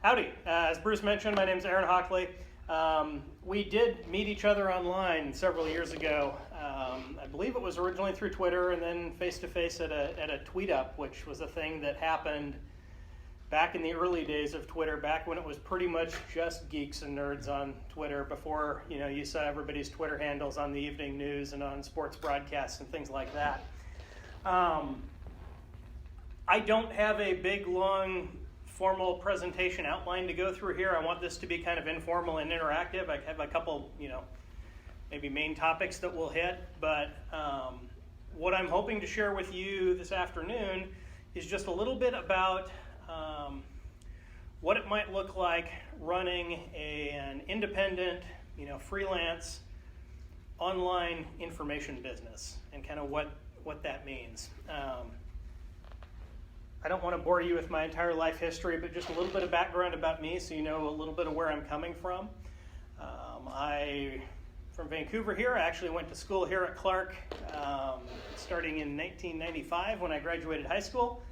Howdy. As Bruce mentioned, my name is Aaron Hockley. We did meet each other online several years ago. I believe it was originally through Twitter and then face-to-face at a tweet-up, which was a thing that happened back in the early days of Twitter, back when it was pretty much just geeks and nerds on Twitter, before you saw everybody's Twitter handles on the evening news and on sports broadcasts and things like that. I don't have a big, long, formal presentation outline to go through here. I want this to be kind of informal and interactive. I have a couple, maybe main topics that we'll hit, but what I'm hoping to share with you this afternoon is just a little bit about what it might look like running an independent, freelance online information business and kind of what that means. I don't want to bore you with my entire life history, but just a little bit of background about me so you know a little bit of where I'm coming from. From Vancouver here. I actually went to school here at Clark starting in 1995 when I graduated high school.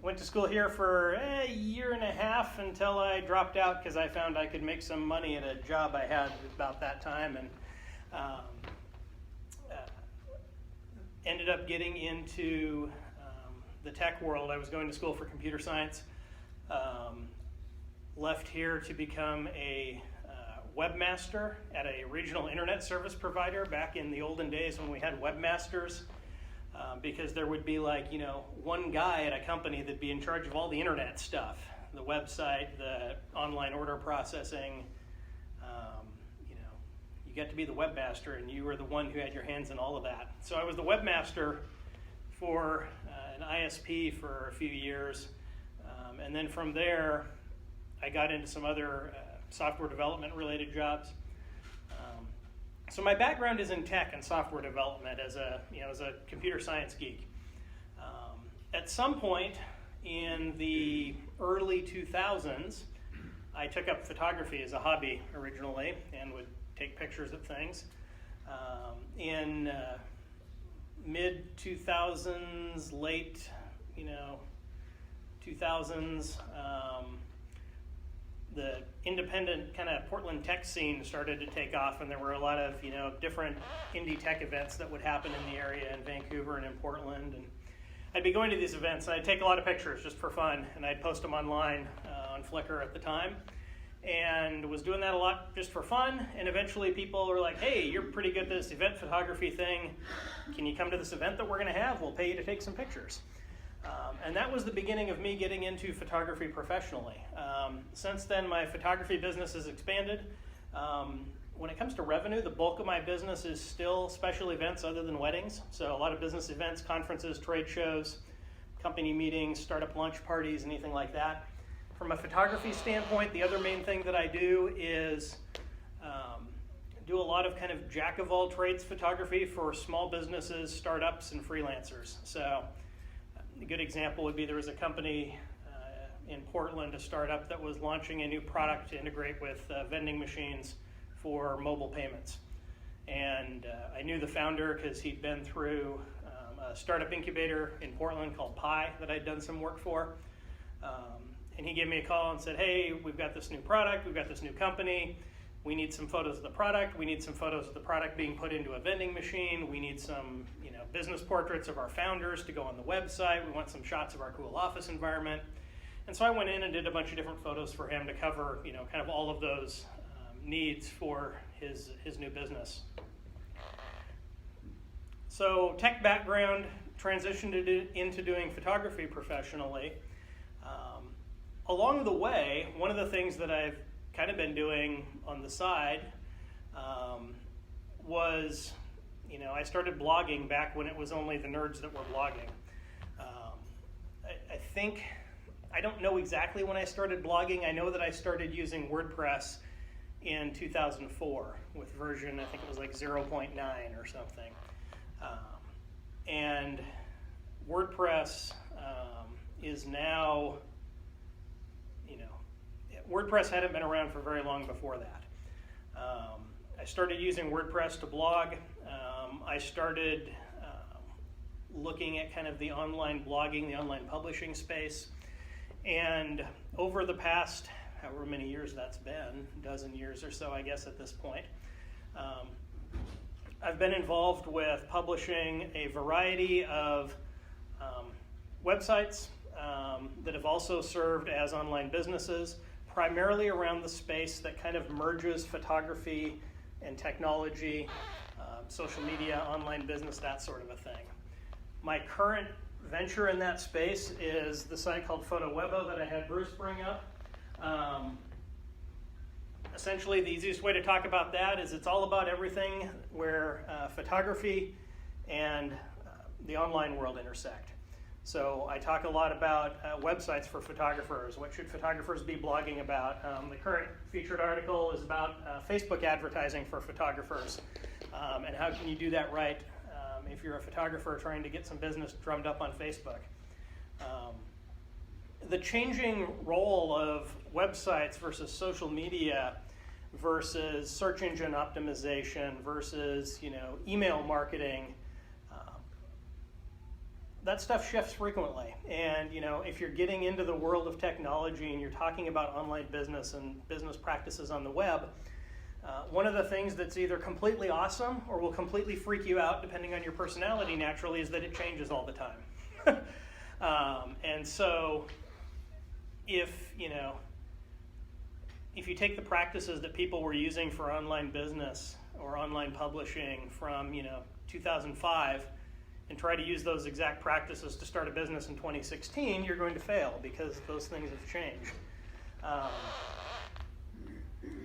Went to school here for a year and a half until I dropped out because I found I could make some money at a job I had about that time, and ended up getting into the tech world. I was going to school for computer science. Left here to become a webmaster at a regional internet service provider back in the olden days when we had webmasters, because there would be one guy at a company that'd be in charge of all the internet stuff, the website, the online order processing. You got to be the webmaster, and you were the one who had your hands in all of that. So I was the webmaster for an ISP for a few years, and then from there I got into some other software development related jobs. So my background is in tech and software development as a computer science geek. At some point in the early 2000s, I took up photography as a hobby originally and would take pictures of things. In mid 2000s, late 2000s, the independent kind of Portland tech scene started to take off, and there were a lot of different indie tech events that would happen in the area in Vancouver and in Portland. And I'd be going to these events, and I'd take a lot of pictures just for fun, and I'd post them online on Flickr at the time, and was doing that a lot just for fun. And eventually people were like, hey, you're pretty good at this event photography thing. Can you come to this event that we're going to have? We'll pay you to take some pictures. And that was the beginning of me getting into photography professionally. Since then, my photography business has expanded. When it comes to revenue, the bulk of my business is still special events other than weddings. So a lot of business events, conferences, trade shows, company meetings, startup lunch parties, anything like that. From a photography standpoint, the other main thing that I do is do a lot of kind of jack-of-all-trades photography for small businesses, startups, and freelancers. So a good example would be there was a company in Portland, a startup that was launching a new product to integrate with vending machines for mobile payments. And I knew the founder because he'd been through a startup incubator in Portland called Pi that I'd done some work for. And he gave me a call and said, hey, we've got this new product, we've got this new company, we need some photos of the product, we need some photos of the product being put into a vending machine, we need some business portraits of our founders to go on the website, we want some shots of our cool office environment. And so I went in and did a bunch of different photos for him to cover kind of all of those needs for his new business. So tech background, transitioned into doing photography professionally. Along the way, one of the things that I've kind of been doing on the side was, I started blogging back when it was only the nerds that were blogging. I don't know exactly when I started blogging. I know that I started using WordPress in 2004 with version, I think it was like 0.9 or something. And WordPress is now, WordPress hadn't been around for very long before that. I started using WordPress to blog. I started looking at kind of the online blogging, the online publishing space. And over the past, however many years that's been, a dozen years or so, I guess at this point, I've been involved with publishing a variety of websites that have also served as online businesses, primarily around the space that kind of merges photography and technology, social media, online business, that sort of a thing. My current venture in that space is the site called PhotoWebo that I had Bruce bring up. Essentially, the easiest way to talk about that is it's all about everything where photography and the online world intersect. So I talk a lot about websites for photographers. What should photographers be blogging about? The current featured article is about Facebook advertising for photographers, and how can you do that right if you're a photographer trying to get some business drummed up on Facebook. The changing role of websites versus social media versus search engine optimization versus email marketing, that stuff shifts frequently. And if you're getting into the world of technology and you're talking about online business and business practices on the web, one of the things that's either completely awesome or will completely freak you out, depending on your personality naturally, is that it changes all the time. And so if you take the practices that people were using for online business or online publishing from 2005 and try to use those exact practices to start a business in 2016, you're going to fail because those things have changed.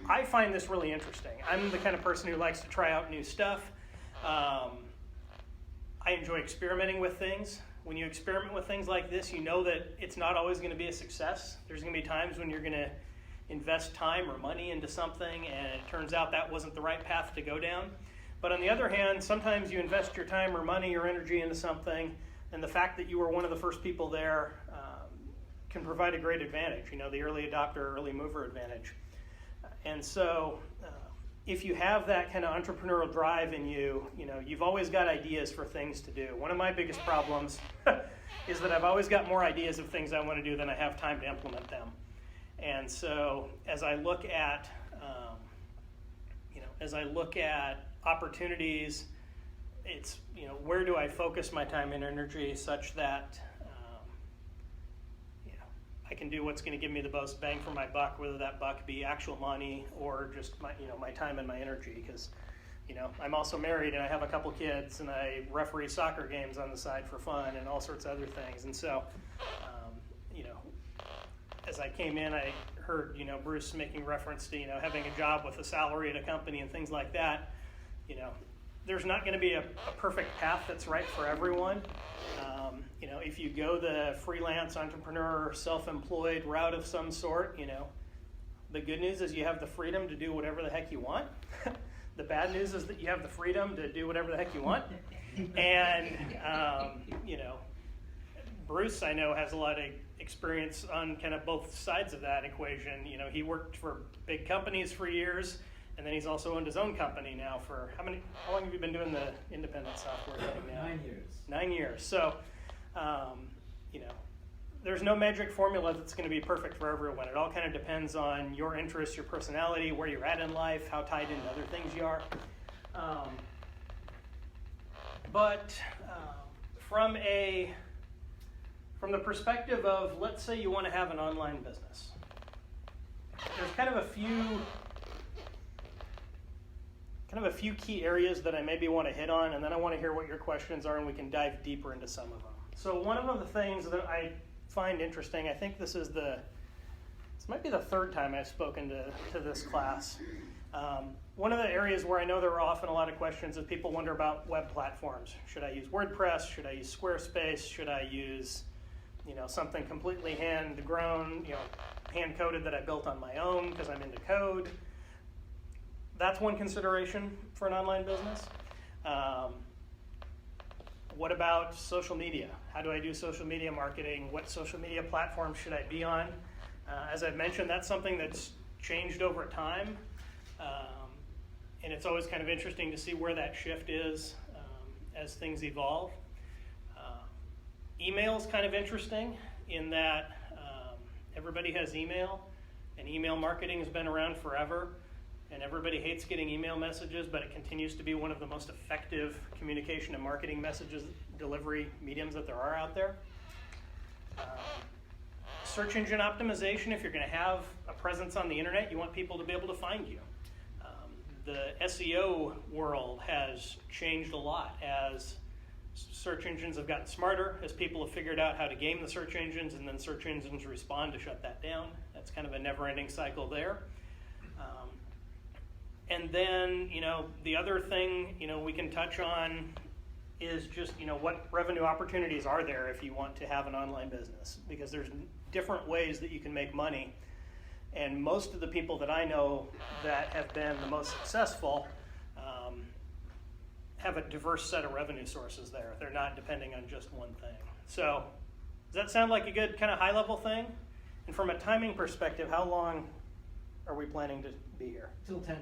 I find this really interesting. I'm the kind of person who likes to try out new stuff. I enjoy experimenting with things. When you experiment with things like this, you know that it's not always going to be a success. There's going to be times when you're going to invest time or money into something and it turns out that wasn't the right path to go down. But on the other hand, sometimes you invest your time or money or energy into something, and the fact that you were one of the first people there can provide a great advantage, the early adopter, early mover advantage. And so if you have that kind of entrepreneurial drive in you, you've always got ideas for things to do. One of my biggest problems is that I've always got more ideas of things I want to do than I have time to implement them. And so as I look at opportunities, it's where do I focus my time and energy such that I can do what's going to give me the most bang for my buck, whether that buck be actual money or just my time and my energy. Because I'm also married and I have a couple kids and I referee soccer games on the side for fun and all sorts of other things. And so as I came in, I heard Bruce making reference to having a job with a salary at a company and things like that. There's not going to be a perfect path that's right for everyone. If you go the freelance entrepreneur, self-employed route of some sort, the good news is you have the freedom to do whatever the heck you want. The bad news is that you have the freedom to do whatever the heck you want. And, Bruce, I know, has a lot of experience on kind of both sides of that equation. He worked for big companies for years, and then he's also owned his own company now for how long have you been doing the independent software thing now? 9 years. 9 years. So, there's no magic formula that's going to be perfect for everyone. It all kind of depends on your interests, your personality, where you're at in life, how tied into other things you are. But from the perspective of, let's say you want to have an online business, there's kind of a few key areas that I maybe want to hit on, and then I want to hear what your questions are, and we can dive deeper into some of them. So one of the things that I find interesting, I think this might be the third time I've spoken to this class. One of the areas where I know there are often a lot of questions is people wonder about web platforms. Should I use WordPress? Should I use Squarespace? Should I use something completely hand-grown, hand-coded that I built on my own because I'm into code? That's one consideration for an online business. What about social media? How do I do social media marketing? What social media platform should I be on? As I've mentioned, that's something that's changed over time. And it's always kind of interesting to see where that shift is as things evolve. Email's kind of interesting in that Everybody has email, and email marketing has been around forever, and everybody hates getting email messages, but it continues to be one of the most effective communication and marketing messages delivery mediums that there are out there. Search engine optimization, if you're going to have a presence on the internet, you want people to be able to find you. The SEO world has changed a lot as search engines have gotten smarter, as people have figured out how to game the search engines, and then search engines respond to shut that down. That's kind of a never-ending cycle there. And then, the other thing, we can touch on is just, what revenue opportunities are there if you want to have an online business? Because there's different ways that you can make money. And most of the people that I know that have been the most successful have a diverse set of revenue sources there. They're not depending on just one thing. So does that sound like a good kind of high-level thing? And from a timing perspective, how long are we planning to be here? Till 10.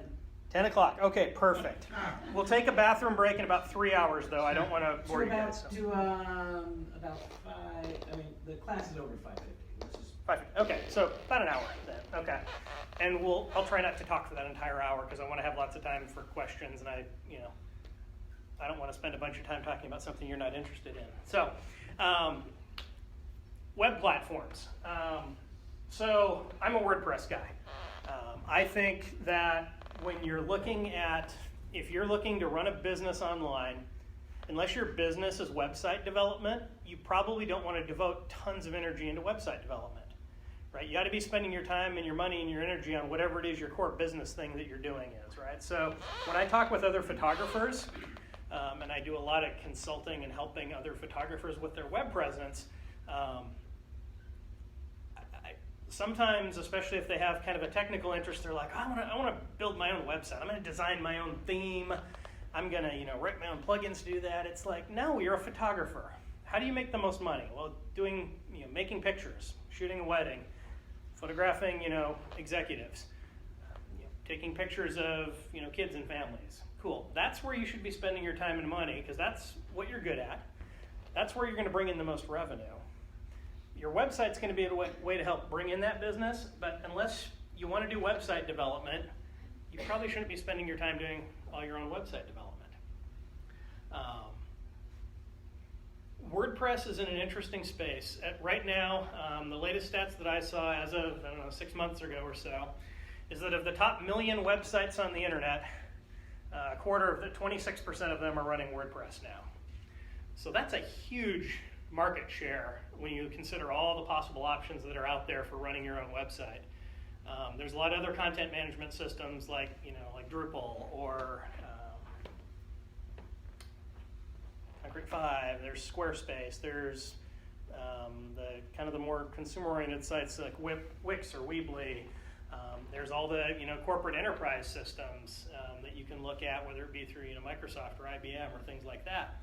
10 o'clock. Okay, perfect. We'll take a bathroom break in about 3 hours, though. I don't want to bore you guys. To about 5. I mean, the class is over at 5:50. Which is 5:50. Okay, so about an hour then. Okay, and I'll try not to talk for that entire hour because I want to have lots of time for questions, and I don't want to spend a bunch of time talking about something you're not interested in. So, web platforms. So I'm a WordPress guy. I think that when you're if you're looking to run a business online, unless your business is website development, you probably don't want to devote tons of energy into website development, right? You got to be spending your time and your money and your energy on whatever it is your core business thing that you're doing is, right? So when I talk with other photographers, and I do a lot of consulting and helping other photographers with their web presence, sometimes, especially if they have kind of a technical interest, they're like, I want to build my own website. I'm going to design my own theme. I'm going to, write my own plugins to do that. It's like, no, you're a photographer. How do you make the most money? Well, making pictures, shooting a wedding, photographing, executives, taking pictures of, kids and families. Cool. That's where you should be spending your time and money because that's what you're good at. That's where you're going to bring in the most revenue. Your website's going to be a way to help bring in that business, but unless you want to do website development, you probably shouldn't be spending your time doing all your own website development. WordPress is in an interesting space. Right now, the latest stats that I saw as of, 6 months ago or so, is that of the top 1 million websites on the internet, 26% of them are running WordPress now. So that's a huge market share when you consider all the possible options that are out there for running your own website. There's a lot of other content management systems like Drupal or Concrete 5. There's Squarespace. There's the more consumer-oriented sites like Wix or Weebly. There's all the corporate enterprise systems that you can look at, whether it be through Microsoft or IBM or things like that.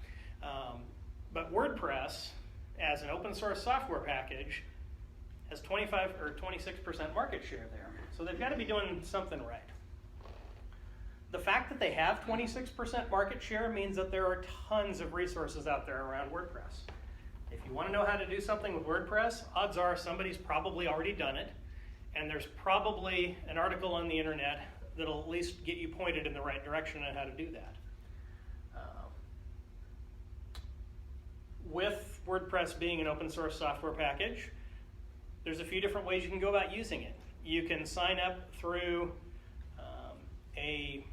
But WordPress, as an open source software package, has 25 or 26% market share there. So they've got to be doing something right. The fact that they have 26% market share means that there are tons of resources out there around WordPress. If you want to know how to do something with WordPress, odds are somebody's probably already done it, and there's probably an article on the internet that'll at least get you pointed in the right direction on how to do that. With WordPress being an open source software package, there's a few different ways you can go about using it. You can sign up through a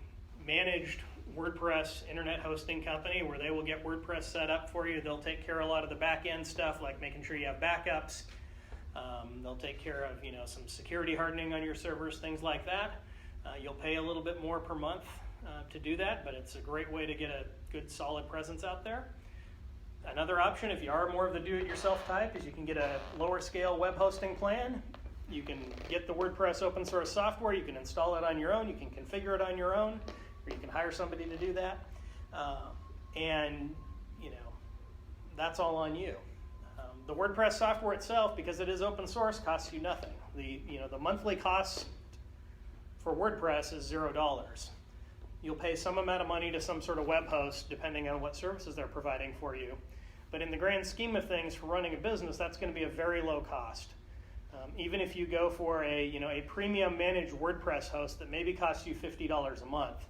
managed WordPress internet hosting company where they will get WordPress set up for you. They'll take care of a lot of the back-end stuff like making sure you have backups. They'll take care of some security hardening on your servers, things like that. You'll pay a little bit more per month to do that, but it's a great way to get a good solid presence out there. Another option, if you are more of the do-it-yourself type, is you can get a lower scale web hosting plan. You can get the WordPress open source software. You can install it on your own. You can configure it on your own, or you can hire somebody to do that. And that's all on you. The WordPress software itself, because it is open source, costs you nothing. The monthly cost for WordPress is $0. You'll pay some amount of money to some sort of web host, depending on what services they're providing for you. But in the grand scheme of things, for running a business, that's going to be a very low cost. Even if you go for a premium managed WordPress host that maybe costs you $50 a month,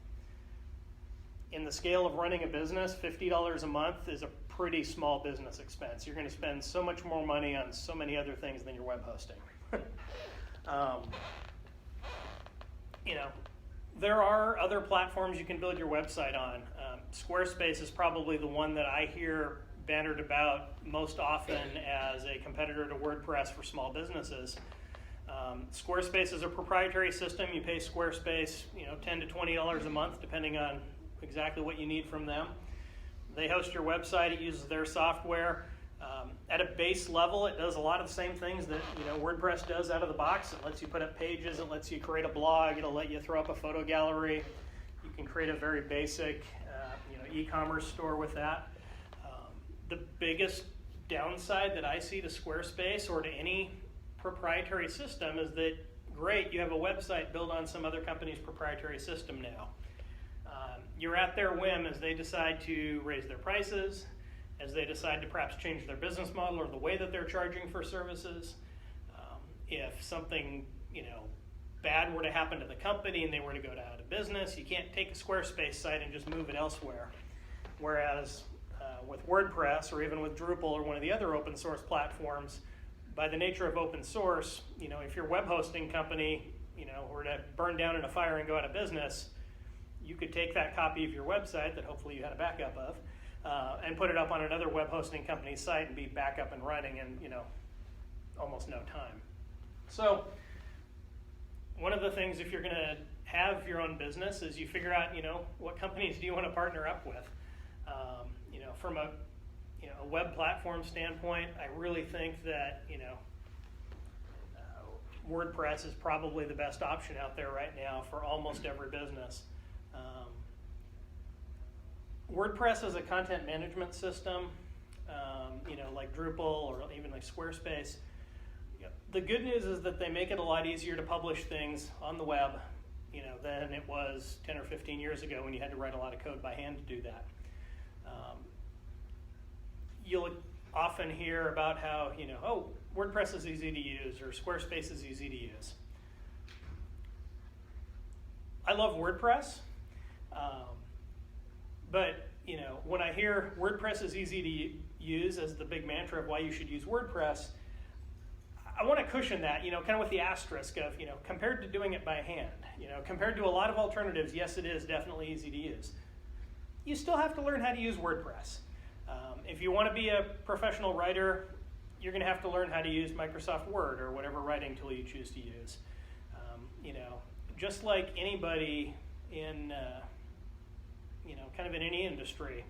in the scale of running a business, $50 a month is a pretty small business expense. You're going to spend so much more money on so many other things than your web hosting. There are other platforms you can build your website on. Squarespace is probably the one that I hear bannered about most often as a competitor to WordPress for small businesses. Squarespace is a proprietary system. You pay Squarespace, $10 to $20 a month, depending on exactly what you need from them. They host your website. It uses their software. At a base level, it does a lot of the same things that WordPress does out of the box. It lets you put up pages. It lets you create a blog. It'll let you throw up a photo gallery. You can create a very basic e-commerce store with that. The biggest downside that I see to Squarespace or to any proprietary system is that, great, you have a website built on some other company's proprietary system now. You're at their whim as they decide to raise their prices, as they decide to perhaps change their business model or the way that they're charging for services. If something bad were to happen to the company and they were to go out of business, you can't take a Squarespace site and just move it elsewhere. Whereas with WordPress or even with Drupal or one of the other open source platforms, by the nature of open source, if your web hosting company were to burn down in a fire and go out of business, you could take that copy of your website that hopefully you had a backup of and put it up on another web hosting company's site and be back up and running in almost no time. So one of the things, if you're going to have your own business, is you figure out what companies do you want to partner up with. From a web platform standpoint, I really think that WordPress is probably the best option out there right now for almost every business. WordPress is a content management system, like Drupal or even like Squarespace. The good news is that they make it a lot easier to publish things on the web, than it was 10 or 15 years ago when you had to write a lot of code by hand to do that. You'll often hear about how, WordPress is easy to use or Squarespace is easy to use. I love WordPress, but when I hear WordPress is easy to use as the big mantra of why you should use WordPress, I want to cushion that, kind of with the asterisk of, compared to doing it by hand, compared to a lot of alternatives, yes, it is definitely easy to use. You still have to learn how to use WordPress. If you want to be a professional writer, you're going to have to learn how to use Microsoft Word or whatever writing tool you choose to use. Just like anybody in, kind of in any industry,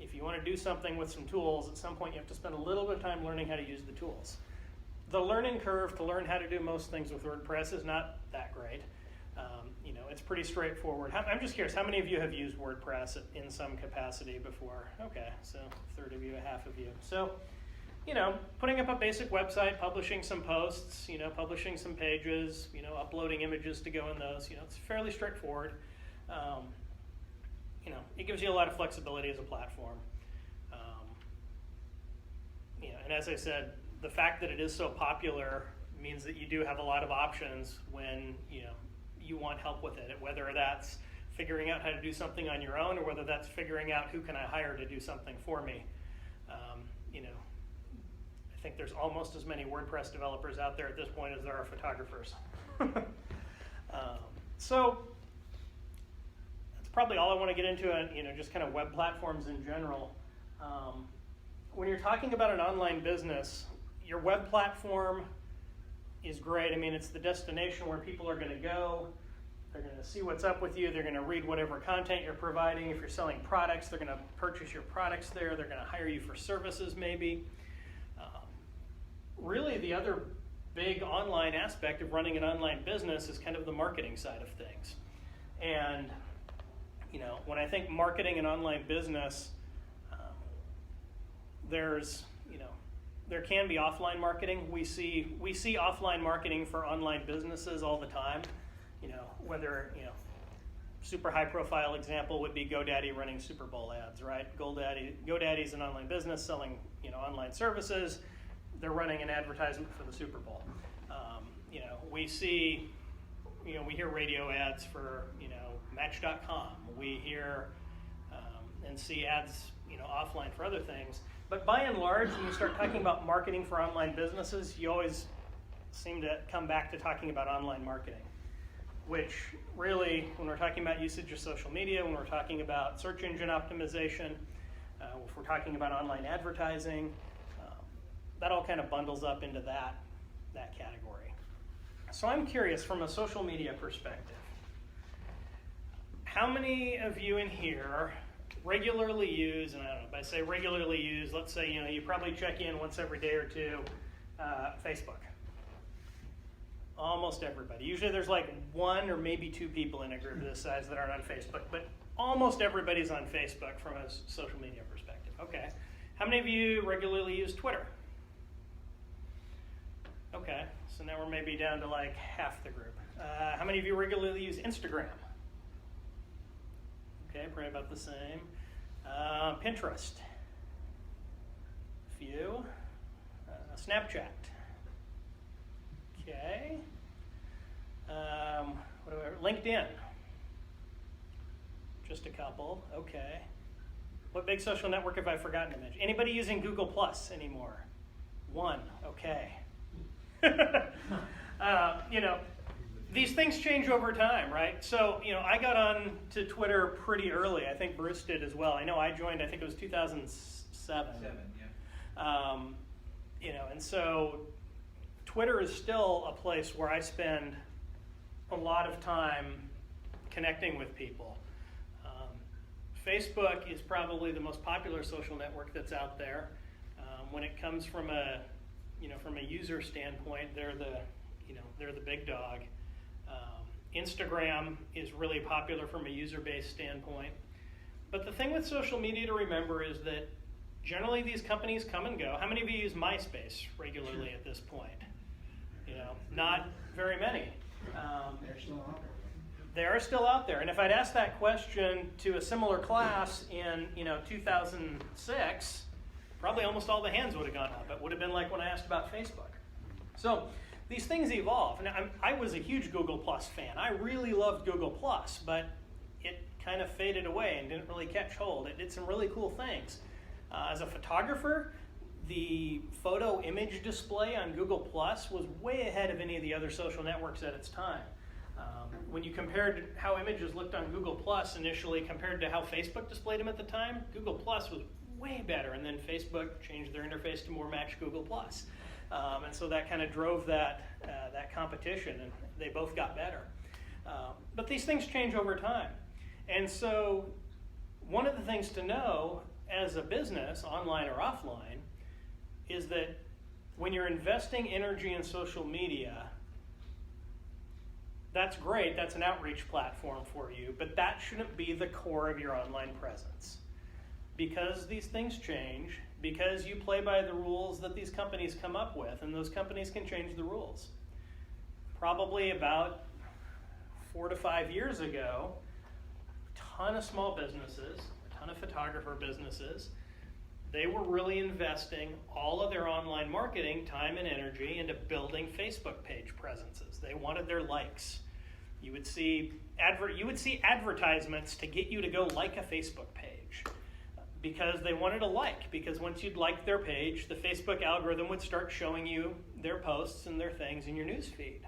if you want to do something with some tools, at some point you have to spend a little bit of time learning how to use the tools. The learning curve to learn how to do most things with WordPress is not that great. It's pretty straightforward. I'm just curious, how many of you have used WordPress in some capacity before? Okay, so a third of you, a half of you. So, putting up a basic website, publishing some posts, publishing some pages, uploading images to go in those, it's fairly straightforward. It gives you a lot of flexibility as a platform. And as I said, the fact that it is so popular means that you do have a lot of options when, you want help with it, whether that's figuring out how to do something on your own or whether that's figuring out who can I hire to do something for me. I think there's almost as many WordPress developers out there at this point as there are photographers. So that's probably all I want to get into on, just kind of web platforms in general. When you're talking about an online business, your web platform is great. I mean, it's the destination where people are going to go. They're going to see what's up with you. They're going to read whatever content you're providing. If you're selling products, they're going to purchase your products there. They're going to hire you for services maybe. Really, the other big online aspect of running an online business is kind of the marketing side of things. And, when I think marketing and online business, there can be offline marketing. We see offline marketing for online businesses all the time. Whether super high profile example would be GoDaddy running Super Bowl ads, right? GoDaddy's an online business selling online services. They're running an advertisement for the Super Bowl. We see, we hear radio ads for, Match.com. We hear and see ads, offline for other things. But by and large, when you start talking about marketing for online businesses, you always seem to come back to talking about online marketing, which really, when we're talking about usage of social media, when we're talking about search engine optimization, if we're talking about online advertising, that all kind of bundles up into that category. So I'm curious, from a social media perspective, how many of you in here regularly use, and I don't know, if I say regularly use, let's say, you probably check in once every day or two, Facebook. Almost everybody. Usually there's like one or maybe two people in a group this size that aren't on Facebook, but almost everybody's on Facebook from a social media perspective. Okay. How many of you regularly use Twitter? Okay, so now we're maybe down to like half the group. How many of you regularly use Instagram? Okay, probably about the same. Pinterest. Few. Snapchat. Okay. LinkedIn. Just a couple. Okay. What big social network have I forgotten to mention? Anybody using Google Plus anymore? One. Okay. These things change over time, right? So, I got on to Twitter pretty early. I think Bruce did as well. I know I joined, I think it was 2007. And so Twitter is still a place where I spend a lot of time connecting with people. Facebook is probably the most popular social network that's out there. When it comes from a user standpoint, they're the big dog. Instagram is really popular from a user-based standpoint. But the thing with social media to remember is that generally these companies come and go. How many of you use MySpace regularly at this point? Not very many. They're still out there. They are still out there. And if I'd asked that question to a similar class in 2006, probably almost all the hands would have gone up. It would have been like when I asked about Facebook. So these things evolve. Now, I was a huge Google Plus fan. I really loved Google Plus, but it kind of faded away and didn't really catch hold. It did some really cool things. As a photographer, the photo image display on Google Plus was way ahead of any of the other social networks at its time. When you compared how images looked on Google Plus initially compared to how Facebook displayed them at the time, Google Plus was way better, and then Facebook changed their interface to more match Google Plus. And so that kind of drove that competition, and they both got better. But these things change over time. And so one of the things to know as a business, online or offline, is that when you're investing energy in social media, that's great, that's an outreach platform for you, but that shouldn't be the core of your online presence. Because these things change, because you play by the rules that these companies come up with, and those companies can change the rules. Probably about 4 to 5 years ago, a ton of small businesses, a ton of photographer businesses, they were really investing all of their online marketing time and energy into building Facebook page presences. They wanted their likes. You would see advertisements to get you to go like a Facebook page because they wanted a like. Because once you'd like their page, the Facebook algorithm would start showing you their posts and their things in your news feed.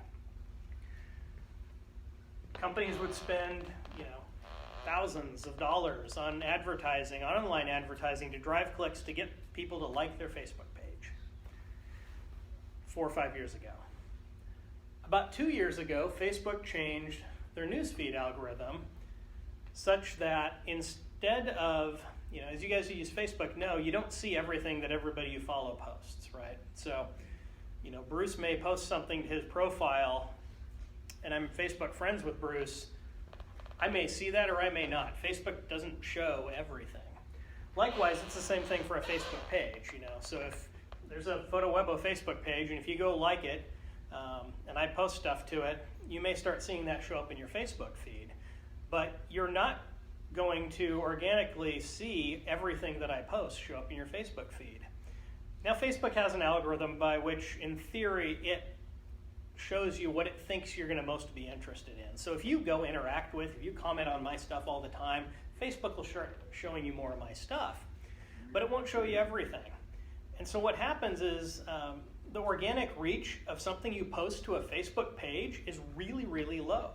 Companies would spend, thousands of dollars on advertising, on online advertising, to drive clicks to get people to like their Facebook page 4 or 5 years ago. About 2 years ago, Facebook changed their newsfeed algorithm such that instead of, as you guys who use Facebook know, you don't see everything that everybody you follow posts, right? So, Bruce may post something to his profile, and I'm Facebook friends with Bruce. I may see that or I may not. Facebook doesn't show everything. Likewise, it's the same thing for a Facebook page, So if there's a Photo Webo Facebook page, and if you go like it, and I post stuff to it, you may start seeing that show up in your Facebook feed. But you're not going to organically see everything that I post show up in your Facebook feed. Now, Facebook has an algorithm by which, in theory, it shows you what it thinks you're going to most be interested in. So if you go interact with, if you comment on my stuff all the time, Facebook will start showing you more of my stuff, but it won't show you everything. And so what happens is the organic reach of something you post to a Facebook page is really, really low.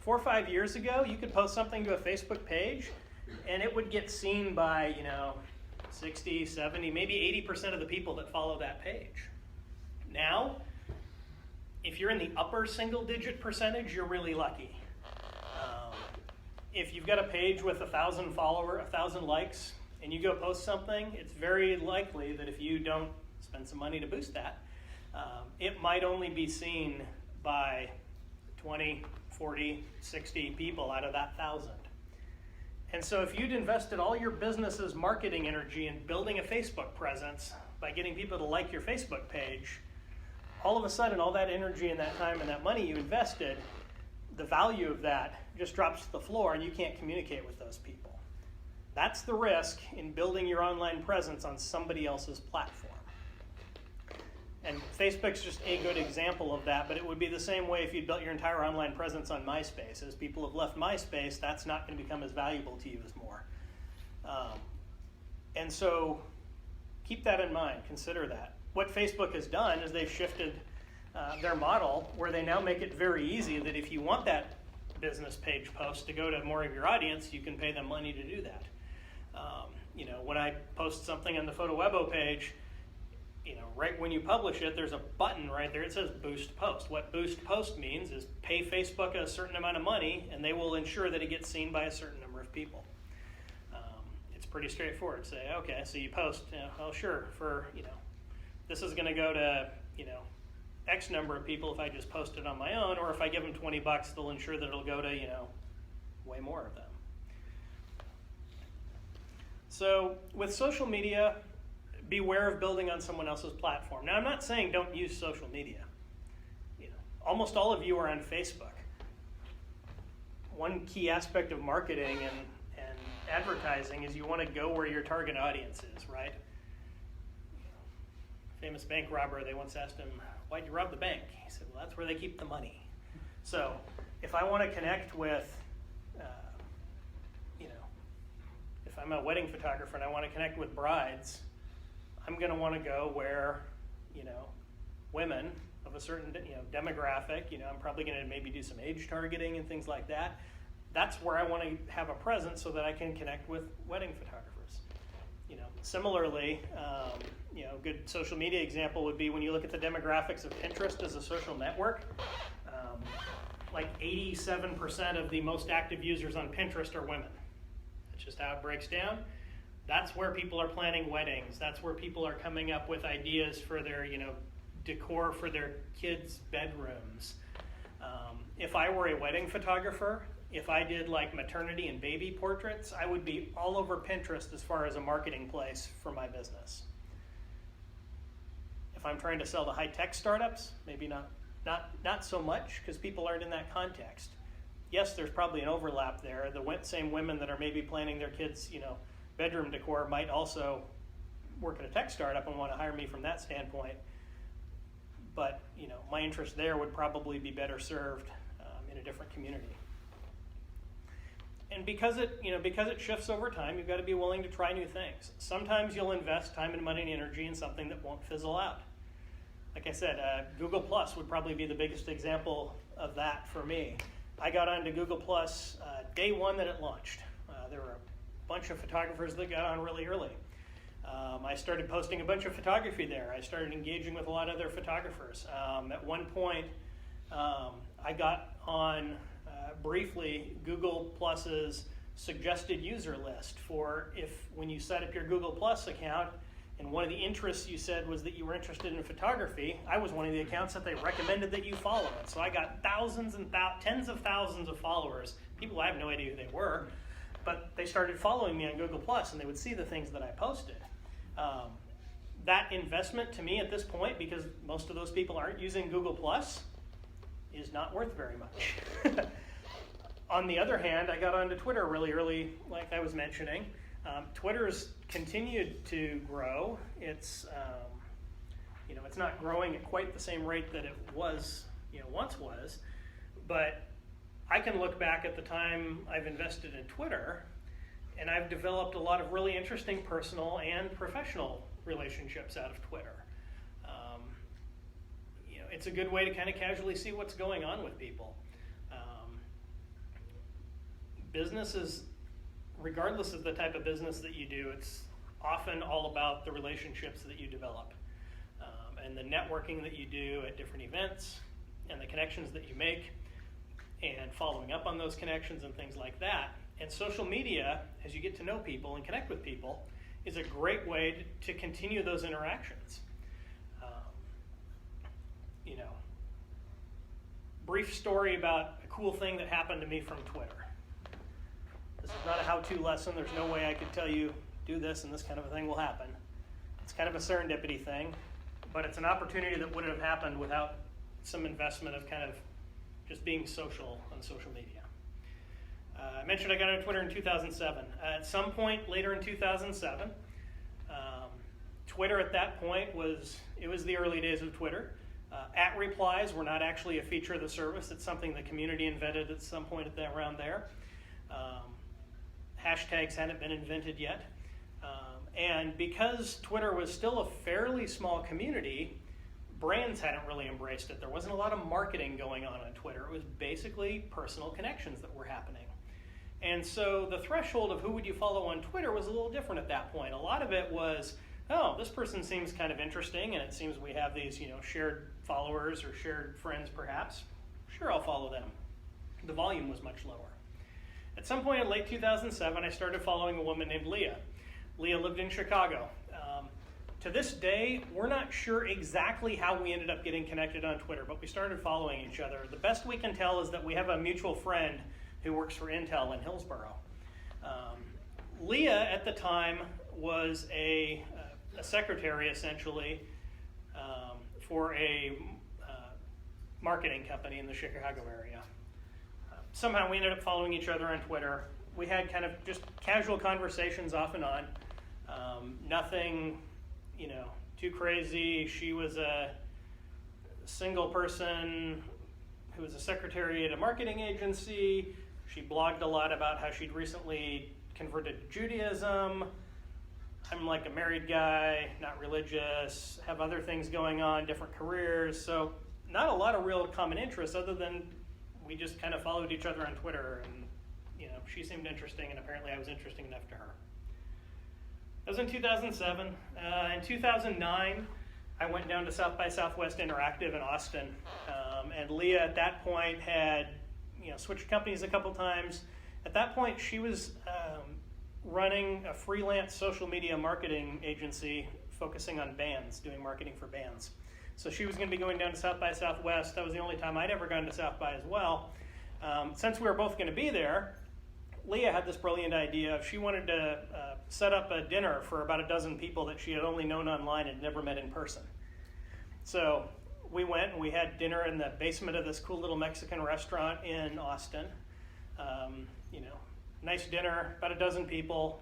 4 or 5 years ago, you could post something to a Facebook page and it would get seen by, 60, 70, maybe 80% of the people that follow that page. Now, if you're in the upper single-digit percentage, you're really lucky. If you've got a page with 1,000 followers, 1,000 likes, and you go post something, it's very likely that if you don't spend some money to boost that, it might only be seen by 20, 40, 60 people out of that 1,000. And so if you'd invested all your business's marketing energy in building a Facebook presence by getting people to like your Facebook page, all of a sudden all that energy and that time and that money you invested, the value of that just drops to the floor and you can't communicate with those people. That's the risk in building your online presence on somebody else's platform. And Facebook's just a good example of that, but it would be the same way if you built your entire online presence on MySpace. As people have left MySpace, that's not going to become as valuable to you as more. And so keep that in mind, consider that. What Facebook has done is they've shifted their model where they now make it very easy that if you want that business page post to go to more of your audience, you can pay them money to do that. When I post something on the PhotoWebo page, right when you publish it, there's a button right there. It says Boost Post. What Boost Post means is pay Facebook a certain amount of money, and they will ensure that it gets seen by a certain number of people. It's pretty straightforward. Say, okay, so you post, oh sure, for this is going to go to X number of people if I just post it on my own, or if I give them $20, they'll ensure that it'll go to way more of them. So with social media, beware of building on someone else's platform. Now, I'm not saying don't use social media. Almost all of you are on Facebook. One key aspect of marketing and advertising is you want to go where your target audience is, right? Famous bank robber, they once asked him, why'd you rob the bank? He said, well, that's where they keep the money. So if I want to connect with, if I'm a wedding photographer and I want to connect with brides, I'm going to want to go where, women of a certain, demographic, I'm probably going to maybe do some age targeting and things like that. That's where I want to have a presence so that I can connect with wedding photographers. Similarly, a good social media example would be when you look at the demographics of Pinterest as a social network, like 87% of the most active users on Pinterest are women. That's just how it breaks down. That's where people are planning weddings. That's where people are coming up with ideas for their, decor for their kids' bedrooms. If I were a wedding photographer, if I did like maternity and baby portraits, I would be all over Pinterest as far as a marketing place for my business. If I'm trying to sell to high-tech startups, maybe not so much because people aren't in that context. Yes, there's probably an overlap there. The same women that are maybe planning their kids, bedroom decor might also work at a tech startup and want to hire me from that standpoint. But my interest there would probably be better served in a different community. And because it shifts over time, you've got to be willing to try new things. Sometimes you'll invest time and money and energy in something that won't fizzle out. Like I said, Google Plus would probably be the biggest example of that for me. I got onto Google Plus day one that it launched. There were a bunch of photographers that got on really early. I started posting a bunch of photography there. I started engaging with a lot of other photographers. At one point, I got on briefly Google Plus's suggested user list for when you set up your Google Plus account and one of the interests you said was that you were interested in photography, I was one of the accounts that they recommended that you follow. And so I got thousands and tens of thousands of followers, people I have no idea who they were, but they started following me on Google Plus and they would see the things that I posted. That investment to me at this point, because most of those people aren't using Google Plus, is not worth very much. On the other hand, I got onto Twitter really early, like I was mentioning. Twitter's continued to grow. It's it's not growing at quite the same rate that it was once was. But I can look back at the time I've invested in Twitter, and I've developed a lot of really interesting personal and professional relationships out of Twitter. It's a good way to kind of casually see what's going on with people. Businesses, regardless of the type of business that you do, it's often all about the relationships that you develop, and the networking that you do at different events, and the connections that you make, and following up on those connections and things like that. And social media, as you get to know people and connect with people, is a great way to continue those interactions. Brief story about a cool thing that happened to me from Twitter. This is not a how-to lesson. There's no way I could tell you, do this and this kind of a thing will happen. It's kind of a serendipity thing, but it's an opportunity that wouldn't have happened without some investment of kind of just being social on social media. I mentioned I got on Twitter in 2007. At some point later in 2007, Twitter at that point was the early days of Twitter. At replies were not actually a feature of the service. It's something the community invented at some point around there. Hashtags hadn't been invented yet. And because Twitter was still a fairly small community, brands hadn't really embraced it. There wasn't a lot of marketing going on Twitter. It was basically personal connections that were happening. And so the threshold of who would you follow on Twitter was a little different at that point. A lot of it was, oh, this person seems kind of interesting, and it seems we have these, shared followers or shared friends perhaps. Sure, I'll follow them. The volume was much lower. At some point in late 2007, I started following a woman named Leah. Leah lived in Chicago. To this day, we're not sure exactly how we ended up getting connected on Twitter, but we started following each other. The best we can tell is that we have a mutual friend who works for Intel in Hillsboro. Leah, at the time, was a secretary, essentially, for a marketing company in the Chicago area. Somehow we ended up following each other on Twitter. We had kind of just casual conversations off and on. Nothing, too crazy. She was a single person who was a secretary at a marketing agency. She blogged a lot about how she'd recently converted to Judaism. I'm like a married guy, not religious, have other things going on, different careers. So not a lot of real common interests other than we just kind of followed each other on Twitter, and she seemed interesting, and apparently I was interesting enough to her. That was in 2007. In 2009, I went down to South by Southwest Interactive in Austin, and Leah at that point had switched companies a couple times. At that point, she was running a freelance social media marketing agency focusing on bands, doing marketing for bands. So she was going to be going down to South by Southwest. That was the only time I'd ever gone to South by as well. Since we were both going to be there, Leah had this brilliant idea. She wanted to set up a dinner for about a dozen people that she had only known online and never met in person. So we went and we had dinner in the basement of this cool little Mexican restaurant in Austin. Nice dinner, about a dozen people.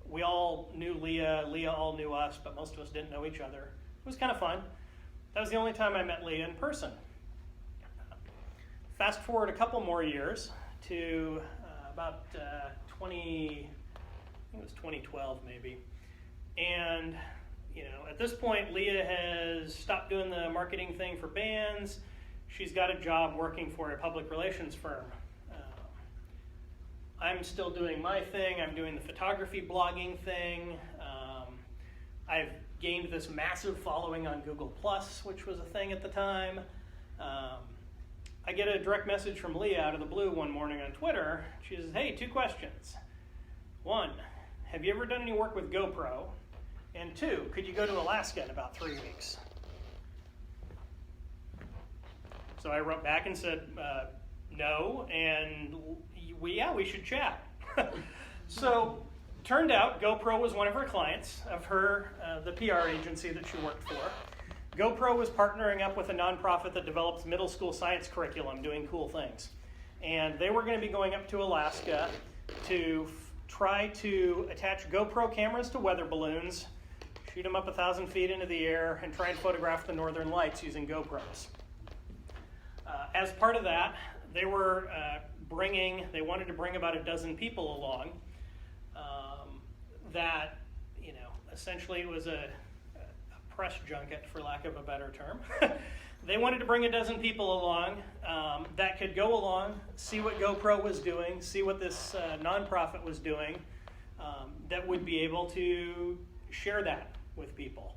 We all knew Leah. Leah all knew us, but most of us didn't know each other. It was kind of fun. That was the only time I met Leah in person. Fast forward a couple more years to about 2012 maybe. And at this point, Leah has stopped doing the marketing thing for bands. She's got a job working for a public relations firm. I'm still doing my thing. I'm doing the photography blogging thing. I've gained this massive following on Google+, which was a thing at the time. I get a direct message from Leah out of the blue one morning on Twitter. She says, hey, 2 questions. 1, have you ever done any work with GoPro? And 2, could you go to Alaska in about 3 weeks? So I wrote back and said, no, and we should chat. So turned out GoPro was one of her clients of her, the PR agency that she worked for. GoPro was partnering up with a nonprofit that develops middle school science curriculum, doing cool things. And they were going to be going up to Alaska to try to attach GoPro cameras to weather balloons, shoot them up 1,000 feet into the air, and try and photograph the northern lights using GoPros. As part of that, they wanted to bring about a dozen people along that, essentially it was a press junket, for lack of a better term. They wanted to bring a dozen people along that could go along, see what GoPro was doing, see what this nonprofit was doing, that would be able to share that with people.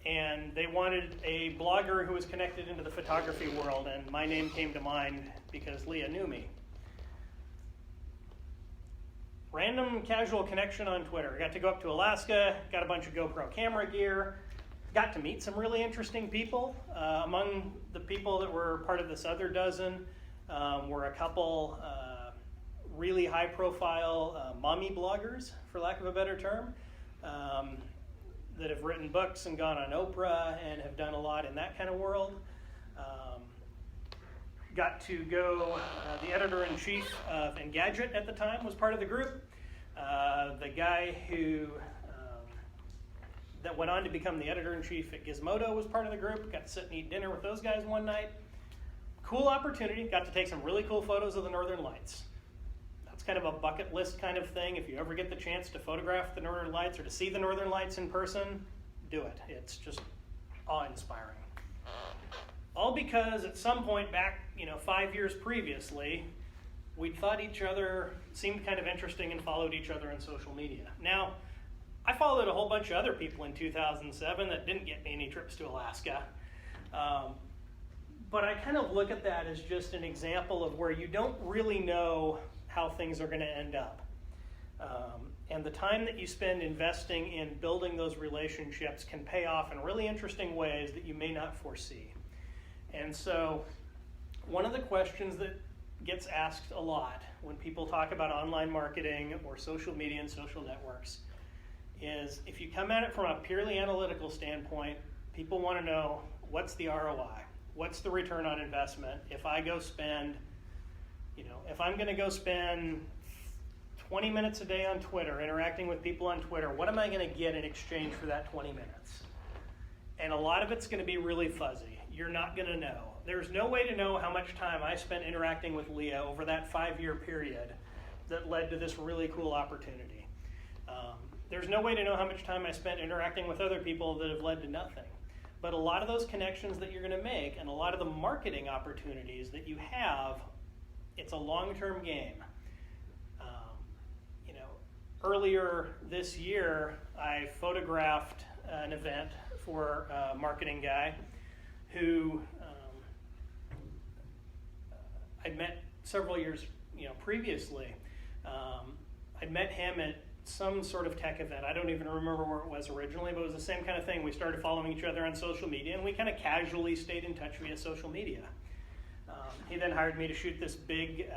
And they wanted a blogger who was connected into the photography world, and my name came to mind because Leah knew me. Random casual connection on Twitter. Got to go up to Alaska, got a bunch of GoPro camera gear, got to meet some really interesting people. Among the people that were part of this other dozen were a couple really high-profile mommy bloggers, for lack of a better term, that have written books and gone on Oprah and have done a lot in that kind of world. Got to go, the editor-in-chief of Engadget at the time was part of the group. The guy who that went on to become the editor-in-chief at Gizmodo was part of the group. Got to sit and eat dinner with those guys one night. Cool opportunity. Got to take some really cool photos of the Northern Lights. That's kind of a bucket list kind of thing. If you ever get the chance to photograph the Northern Lights or to see the Northern Lights in person, do it. It's just awe-inspiring. All because at some point back, 5 years previously, we'd thought each other seemed kind of interesting and followed each other on social media. Now, I followed a whole bunch of other people in 2007 that didn't get me any trips to Alaska. But I kind of look at that as just an example of where you don't really know how things are going to end up. And the time that you spend investing in building those relationships can pay off in really interesting ways that you may not foresee. And so one of the questions that gets asked a lot when people talk about online marketing or social media and social networks is, if you come at it from a purely analytical standpoint, people want to know, what's the ROI? What's the return on investment? If I go spend, if I'm going to go spend 20 minutes a day on Twitter, interacting with people on Twitter, what am I going to get in exchange for that 20 minutes? And a lot of it's going to be really fuzzy. You're not going to know. There's no way to know how much time I spent interacting with Leah over that 5-year period that led to this really cool opportunity. There's no way to know how much time I spent interacting with other people that have led to nothing. But a lot of those connections that you're going to make and a lot of the marketing opportunities that you have, it's a long-term game. Earlier this year, I photographed an event for a marketing guy who I'd met several years previously. I'd met him at some sort of tech event. I don't even remember where it was originally, but it was the same kind of thing. We started following each other on social media, and we kind of casually stayed in touch via social media. He then hired me to shoot this big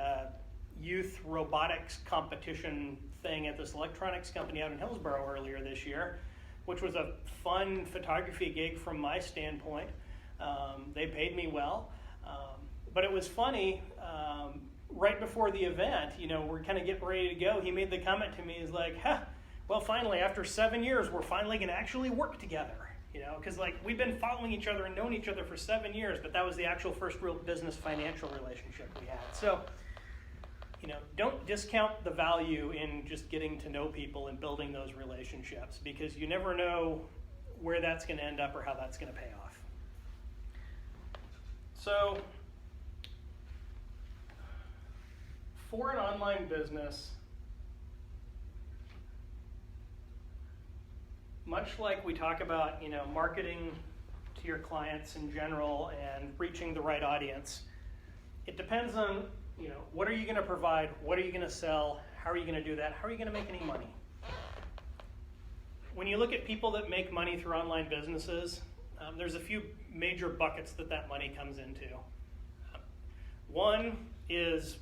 youth robotics competition thing at this electronics company out in Hillsborough earlier this year, which was a fun photography gig from my standpoint. They paid me well, but it was funny. Right before the event, we're kind of getting ready to go. He made the comment to me, he's like, well, finally, after 7 years, we're finally going to actually work together. Because we've been following each other and known each other for 7 years, but that was the actual first real business financial relationship we had. So, don't discount the value in just getting to know people and building those relationships, because you never know where that's going to end up or how that's going to pay off. So, for an online business, much like we talk about, marketing to your clients in general and reaching the right audience, it depends on, what are you going to provide? What are you going to sell? How are you going to do that? How are you going to make any money? When you look at people that make money through online businesses, there's a few major buckets that money comes into. One is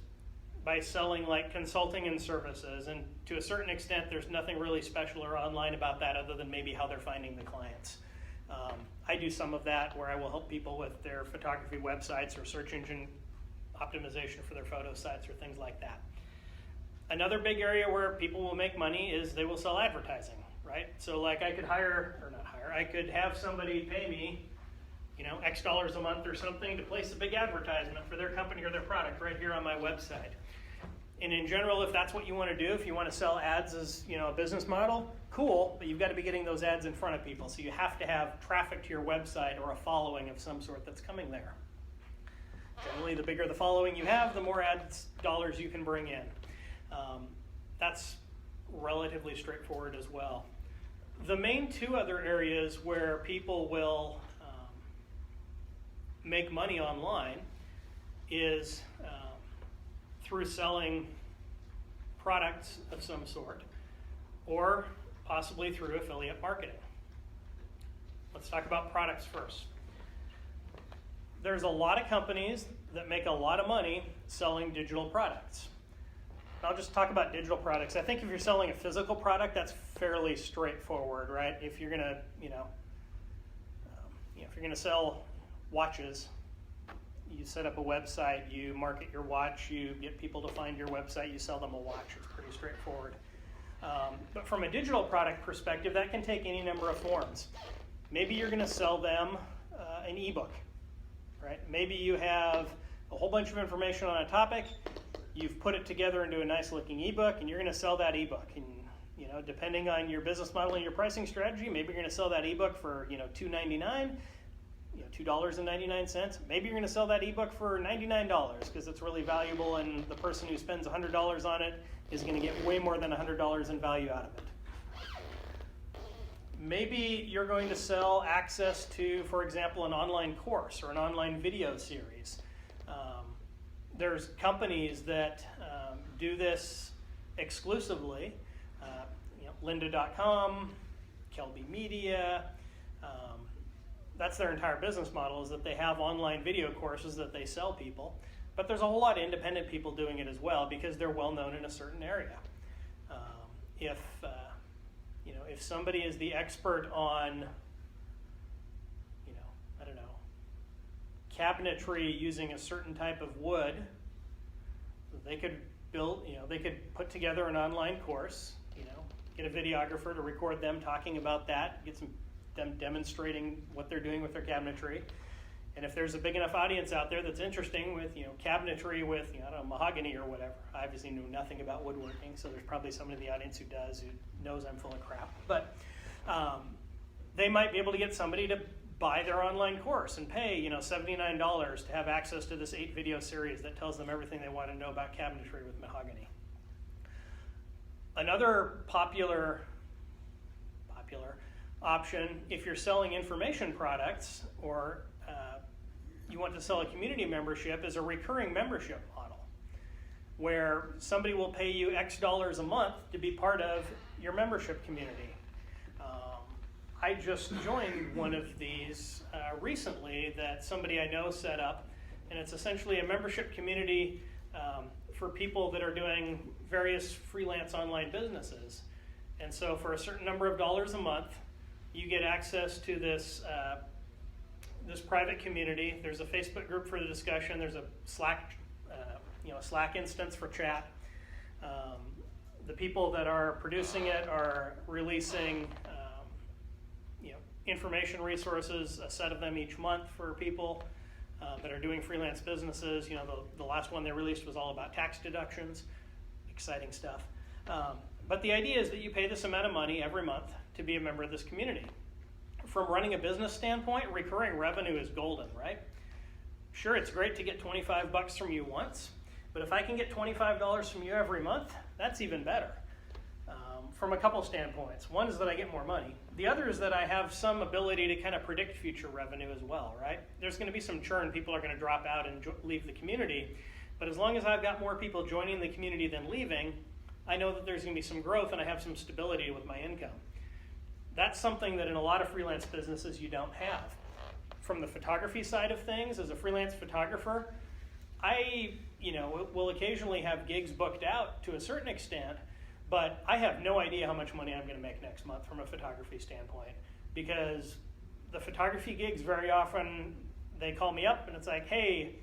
by selling consulting and services, and to a certain extent there's nothing really special or online about that other than maybe how they're finding the clients. I do some of that where I will help people with their photography websites or search engine optimization for their photo sites or things like that. Another big area where people will make money is they will sell advertising, right? So I could I could have somebody pay me X dollars a month or something to place a big advertisement for their company or their product right here on my website. And in general, if that's what you want to do, if you want to sell ads as a business model, cool, but you've got to be getting those ads in front of people. So you have to have traffic to your website or a following of some sort that's coming there. Generally, the bigger the following you have, the more ads dollars you can bring in. That's relatively straightforward as well. The main two other areas where people will make money online is through selling products of some sort, or possibly through affiliate marketing. Let's talk about products first. There's a lot of companies that make a lot of money selling digital products. I'll just talk about digital products. I think if you're selling a physical product, that's fairly straightforward, right? If you're gonna, if you're gonna sell watches, you set up a website, you market your watch, you get people to find your website, you sell them a watch. It's pretty straightforward. But from a digital product perspective, that can take any number of forms. Maybe you're going to sell them an ebook, right? Maybe you have a whole bunch of information on a topic, you've put it together into a nice looking ebook, and you're going to sell that ebook. And depending on your business model and your pricing strategy, maybe you're going to sell that ebook for $2.99. $2.99. Maybe you're going to sell that ebook for $99 because it's really valuable, and the person who spends $100 on it is going to get way more than $100 in value out of it. Maybe you're going to sell access to, for example, an online course or an online video series. There's companies that do this exclusively. Lynda.com, Kelby Media. That's their entire business model, is that they have online video courses that they sell people. But there's a whole lot of independent people doing it as well because they're well known in a certain area. If somebody is the expert on, cabinetry using a certain type of wood, they could they could put together an online course, get a videographer to record them talking about that, get them demonstrating what they're doing with their cabinetry. And if there's a big enough audience out there that's interesting with cabinetry with mahogany or whatever. I obviously know nothing about woodworking, so there's probably somebody in the audience who does, who knows I'm full of crap. But they might be able to get somebody to buy their online course and pay $79 to have access to this 8-video series that tells them everything they want to know about cabinetry with mahogany. Another popular option, if you're selling information products or you want to sell a community membership, is a recurring membership model where somebody will pay you X dollars a month to be part of your membership community. I just joined one of these recently that somebody I know set up, and it's essentially a membership community for people that are doing various freelance online businesses. And so for a certain number of dollars a month, you get access to this this private community. There's a Facebook group for the discussion. There's a Slack, Slack instance for chat. The people that are producing it are releasing, information resources, a set of them each month for people that are doing freelance businesses. The last one they released was all about tax deductions. Exciting stuff. But the idea is that you pay this amount of money every month to be a member of this community. From running a business standpoint, recurring revenue is golden, right? Sure, it's great to get $25 from you once, but if I can get $25 from you every month, that's even better. From a couple standpoints. One is that I get more money. The other is that I have some ability to kind of predict future revenue as well, right? There's going to be some churn. People are going to drop out and leave the community. But as long as I've got more people joining the community than leaving, I know that there's going to be some growth and I have some stability with my income. That's something that in a lot of freelance businesses you don't have. From the photography side of things, as a freelance photographer, I will occasionally have gigs booked out to a certain extent, but I have no idea how much money I'm going to make next month from a photography standpoint, because the photography gigs very often, they call me up and it's like, hey,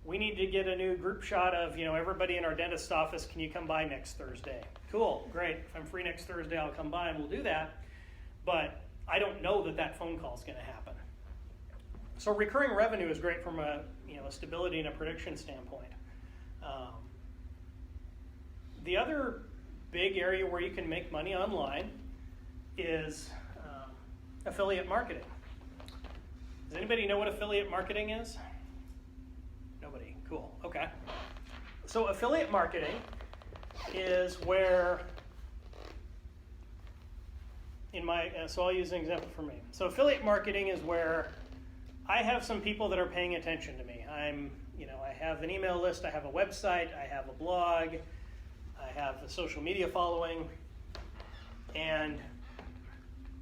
we need to get a new group shot of everybody in our dentist's office. Can you come by next Thursday? Cool, great. If I'm free next Thursday, I'll come by and we'll do that. But I don't know that phone call is going to happen. So recurring revenue is great from a stability and a prediction standpoint. The other big area where you can make money online is affiliate marketing. Does anybody know what affiliate marketing is? Nobody. Cool. Okay. So affiliate marketing is where, so I'll use an example for me. So affiliate marketing is where I have some people that are paying attention to me. I have an email list, I have a website, I have a blog, I have a social media following, and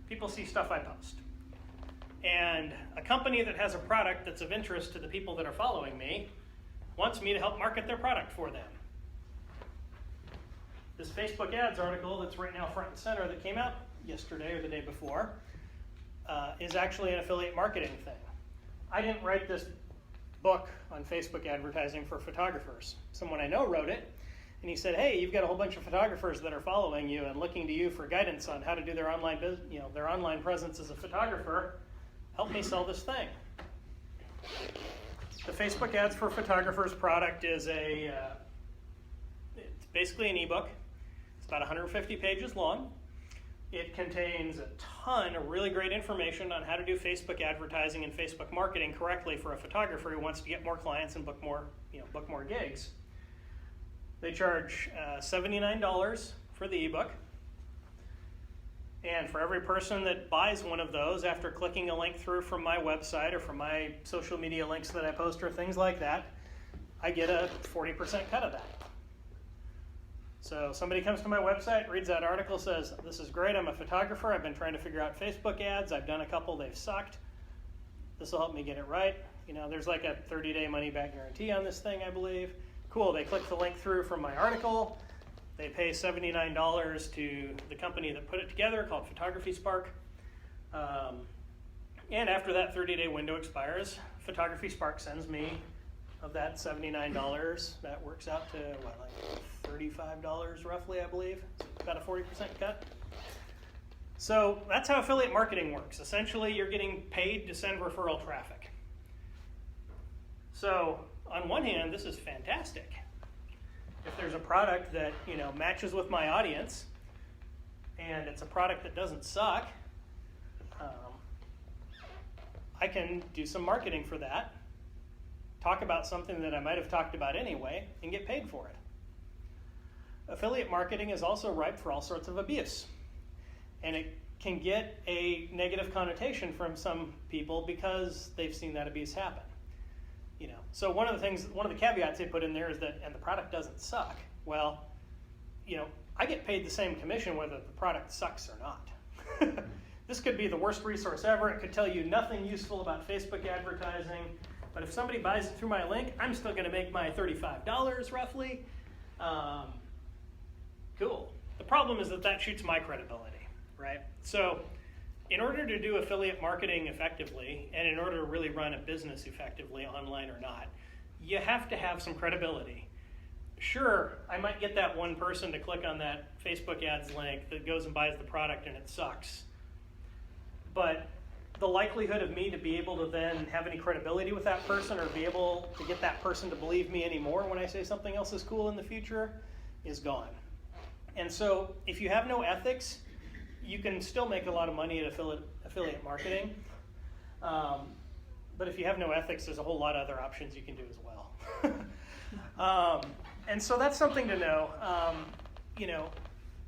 people see stuff I post. And a company that has a product that's of interest to the people that are following me wants me to help market their product for them. This Facebook ads article that's right now front and center that came out yesterday or the day before is actually an affiliate marketing thing. I didn't write this book on Facebook advertising for photographers. Someone I know wrote it, and he said, hey, you've got a whole bunch of photographers that are following you and looking to you for guidance on how to do their online their online presence as a photographer. Help me sell this thing. The Facebook Ads for Photographers product is it's basically an ebook. It's about 150 pages long. It contains a ton of really great information on how to do Facebook advertising and Facebook marketing correctly for a photographer who wants to get more clients and book more gigs. They charge $79 for the ebook. And for every person that buys one of those after clicking a link through from my website or from my social media links that I post or things like that, I get a 40% cut of that. So somebody comes to my website, reads that article, says, this is great, I'm a photographer, I've been trying to figure out Facebook ads, I've done a couple, they've sucked. This will help me get it right. There's like a 30-day money-back guarantee on this thing, I believe. Cool, they click the link through from my article. They pay $79 to the company that put it together called Photography Spark. And after that 30-day window expires, Photography Spark sends me, of that $79, that works out to, $35 roughly, I believe. It's about a 40% cut. So that's how affiliate marketing works. Essentially, you're getting paid to send referral traffic. So on one hand, this is fantastic. If there's a product that matches with my audience, and it's a product that doesn't suck, I can do some marketing for that, talk about something that I might have talked about anyway, and get paid for it. Affiliate marketing is also ripe for all sorts of abuse, and it can get a negative connotation from some people because they've seen that abuse happen. So one of the caveats they put in there is that, and the product doesn't suck. Well, I get paid the same commission whether the product sucks or not. This could be the worst resource ever. It could tell you nothing useful about Facebook advertising. But if somebody buys it through my link, I'm still going to make my $35 roughly. Cool. The problem is that shoots my credibility, right? So in order to do affiliate marketing effectively, and in order to really run a business effectively, online or not, you have to have some credibility. Sure, I might get that one person to click on that Facebook ads link that goes and buys the product and it sucks. But the likelihood of me to be able to then have any credibility with that person or be able to get that person to believe me anymore when I say something else is cool in the future is gone. And so if you have no ethics, you can still make a lot of money at affiliate marketing. But if you have no ethics, there's a whole lot of other options you can do as well. And so that's something to know.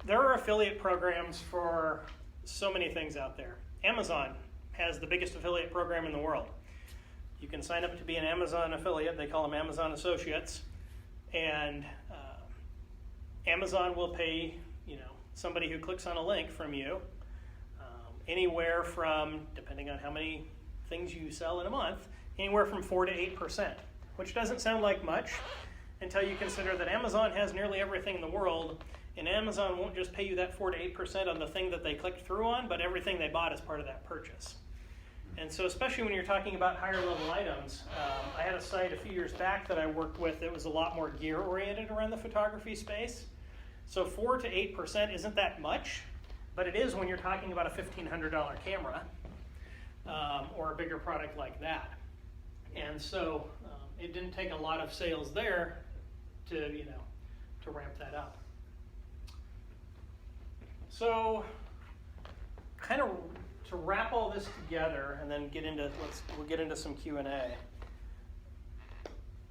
There are affiliate programs for so many things out there. Amazon has the biggest affiliate program in the world. You can sign up to be an Amazon affiliate. They call them Amazon Associates. And Amazon will pay, somebody who clicks on a link from you anywhere from, depending on how many things you sell in a month, anywhere from 4 to 8%, which doesn't sound like much until you consider that Amazon has nearly everything in the world, and Amazon won't just pay you that 4 to 8% on the thing that they clicked through on, but everything they bought as part of that purchase. And so especially when you're talking about higher level items, I had a site a few years back that I worked with that was a lot more gear oriented around the photography space. So 4 to 8% isn't that much, but it is when you're talking about a $1,500 camera or a bigger product like that. And so it didn't take a lot of sales there to ramp that up. So kind of to wrap all this together and then we'll get into some Q&A.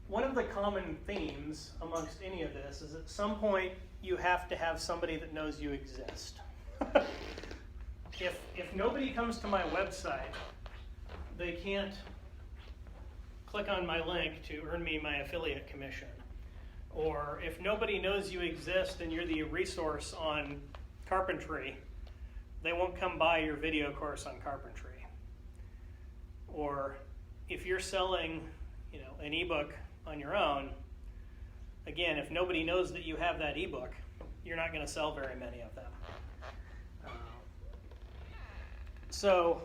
One of the common themes amongst any of this is at some point you have to have somebody that knows you exist. If nobody comes to my website, they can't click on my link to earn me my affiliate commission. Or if nobody knows you exist and you're the resource on carpentry, they won't come buy your video course on carpentry. Or if you're selling, an ebook on your own, again, if nobody knows that you have that ebook, you're not going to sell very many of them. So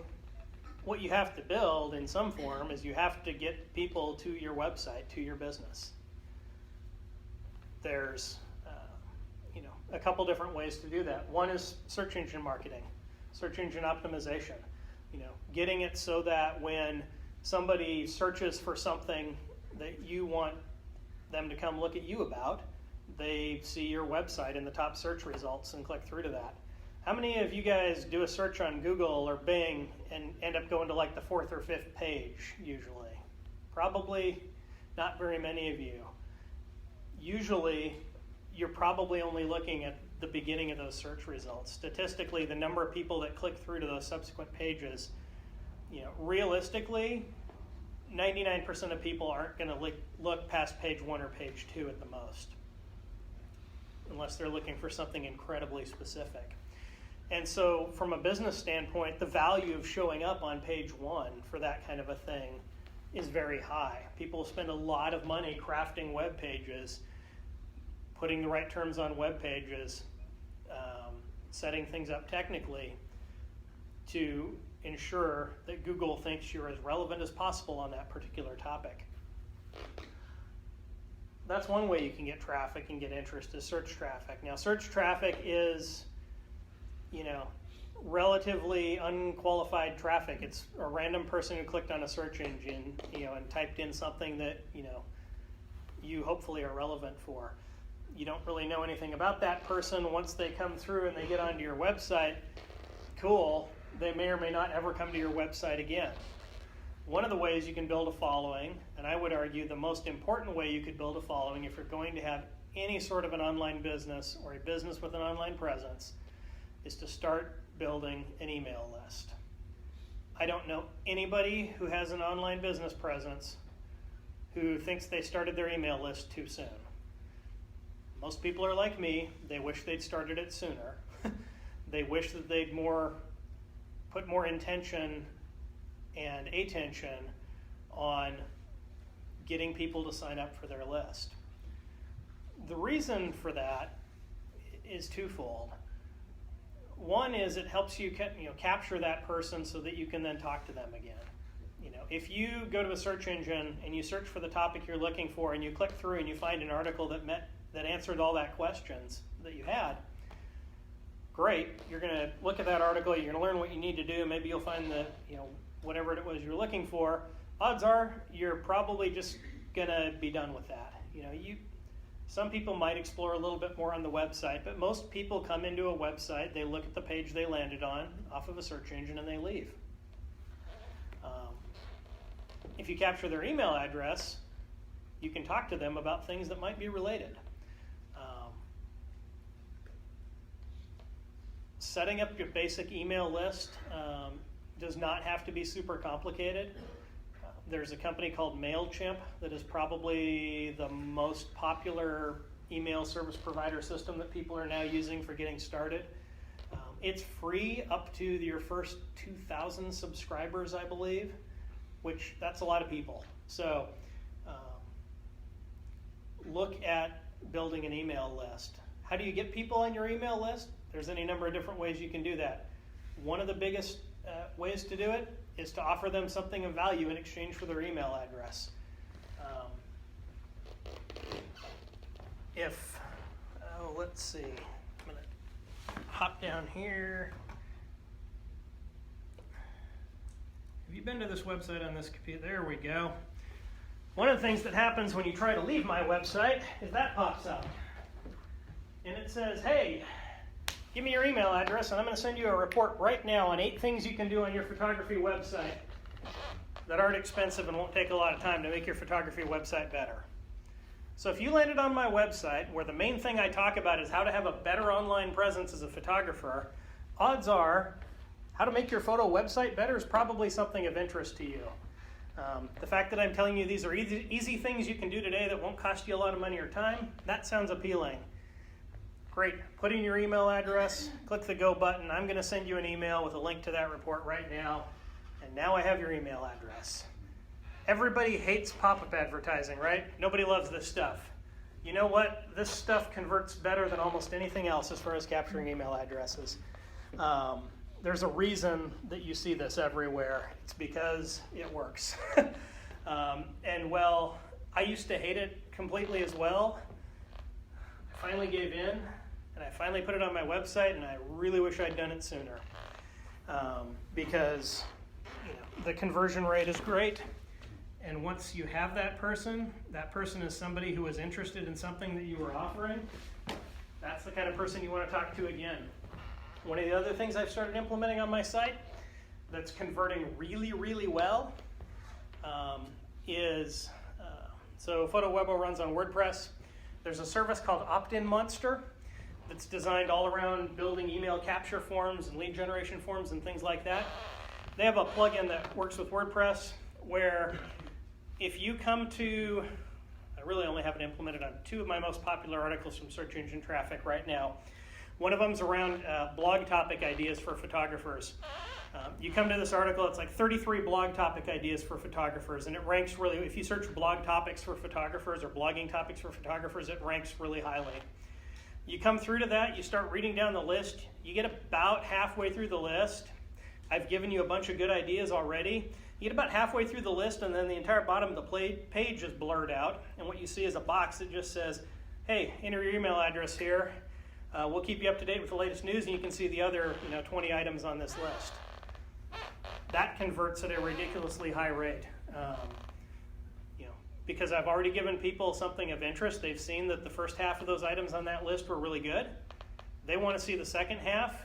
what you have to build in some form is you have to get people to your website, to your business. There's a couple different ways to do that. One is search engine marketing, search engine optimization. Getting it so that when somebody searches for something that you want them to come look at you about, they see your website in the top search results and click through to that. How many of you guys do a search on Google or Bing and end up going to like the 4th or 5th page usually? Probably not very many of you. Usually you're probably only looking at the beginning of those search results. Statistically, the number of people that click through to those subsequent pages, realistically, 99% of people aren't going to look past page 1 or page 2 at the most, unless they're looking for something incredibly specific. And so from a business standpoint, the value of showing up on page 1 for that kind of a thing is very high. People spend a lot of money crafting web pages, putting the right terms on web pages, setting things up technically to ensure that Google thinks you're as relevant as possible on that particular topic. That's one way you can get traffic and get interest, is search traffic. Now, search traffic is, relatively unqualified traffic. It's a random person who clicked on a search engine, and typed in something that, you hopefully are relevant for. You don't really know anything about that person. Once they come through and they get onto your website, cool. They may or may not ever come to your website again. One of the ways you can build a following, and I would argue the most important way you could build a following if you're going to have any sort of an online business or a business with an online presence, is to start building an email list. I don't know anybody who has an online business presence who thinks they started their email list too soon. Most people are like me. They wish they'd started it sooner. They wish that they'd put more intention and attention on getting people to sign up for their list. The reason for that is twofold. One is it helps you capture that person so that you can then talk to them again. If you go to a search engine and you search for the topic you're looking for and you click through and you find an article that answered all that questions that you had, great. You're going to look at that article, you're going to learn what you need to do, maybe you'll find the, whatever it was you're looking for. Odds are you're probably just going to be done with that. Some people might explore a little bit more on the website, but most people come into a website, they look at the page they landed on off of a search engine, and they leave. If you capture their email address, you can talk to them about things that might be related. Setting up your basic email list does not have to be super complicated. There's a company called MailChimp that is probably the most popular email service provider system that people are now using for getting started. It's free up to your first 2,000 subscribers, I believe, which that's a lot of people. So look at building an email list. How do you get people on your email list? There's any number of different ways you can do that. One of the biggest ways to do it is to offer them something of value in exchange for their email address. Let's see. I'm going to hop down here. Have you been to this website on this computer? There we go. One of the things that happens when you try to leave my website is that pops up. And it says, hey, give me your email address and I'm going to send you a report right now on 8 things you can do on your photography website that aren't expensive and won't take a lot of time to make your photography website better. So if you landed on my website where the main thing I talk about is how to have a better online presence as a photographer, odds are how to make your photo website better is probably something of interest to you. The fact that I'm telling you these are easy things you can do today that won't cost you a lot of money or time, that sounds appealing. Great. Put in your email address, click the go button. I'm going to send you an email with a link to that report right now. And now I have your email address. Everybody hates pop-up advertising, right? Nobody loves this stuff. You know what? This stuff converts better than almost anything else as far as capturing email addresses. There's a reason that you see this everywhere. It's because it works. And well, I used to hate it completely as well. I finally gave in, and I finally put it on my website, and I really wish I'd done it sooner. Because the conversion rate is great. And once you have that person is somebody who is interested in something that you were offering. That's the kind of person you want to talk to again. One of the other things I've started implementing on my site that's converting really, really well is, so PhotoWebo runs on WordPress. There's a service called Opt-in Monster that's designed all around building email capture forms and lead generation forms and things like that. They have a plugin that works with WordPress where if you come to, I really only have it implemented on 2 of my most popular articles from search engine traffic right now. One of them's around blog topic ideas for photographers. You come to this article, it's like 33 blog topic ideas for photographers, and it ranks really, if you search blog topics for photographers or blogging topics for photographers, it ranks really highly. You come through to that, you start reading down the list, you get about halfway through the list. I've given you a bunch of good ideas already. You get about halfway through the list, and then the entire bottom of the page is blurred out, and what you see is a box that just says, hey, enter your email address here. We'll keep you up to date with the latest news, and you can see the other 20 items on this list. That converts at a ridiculously high rate. Because I've already given people something of interest. They've seen that the first half of those items on that list were really good. They want to see the second half.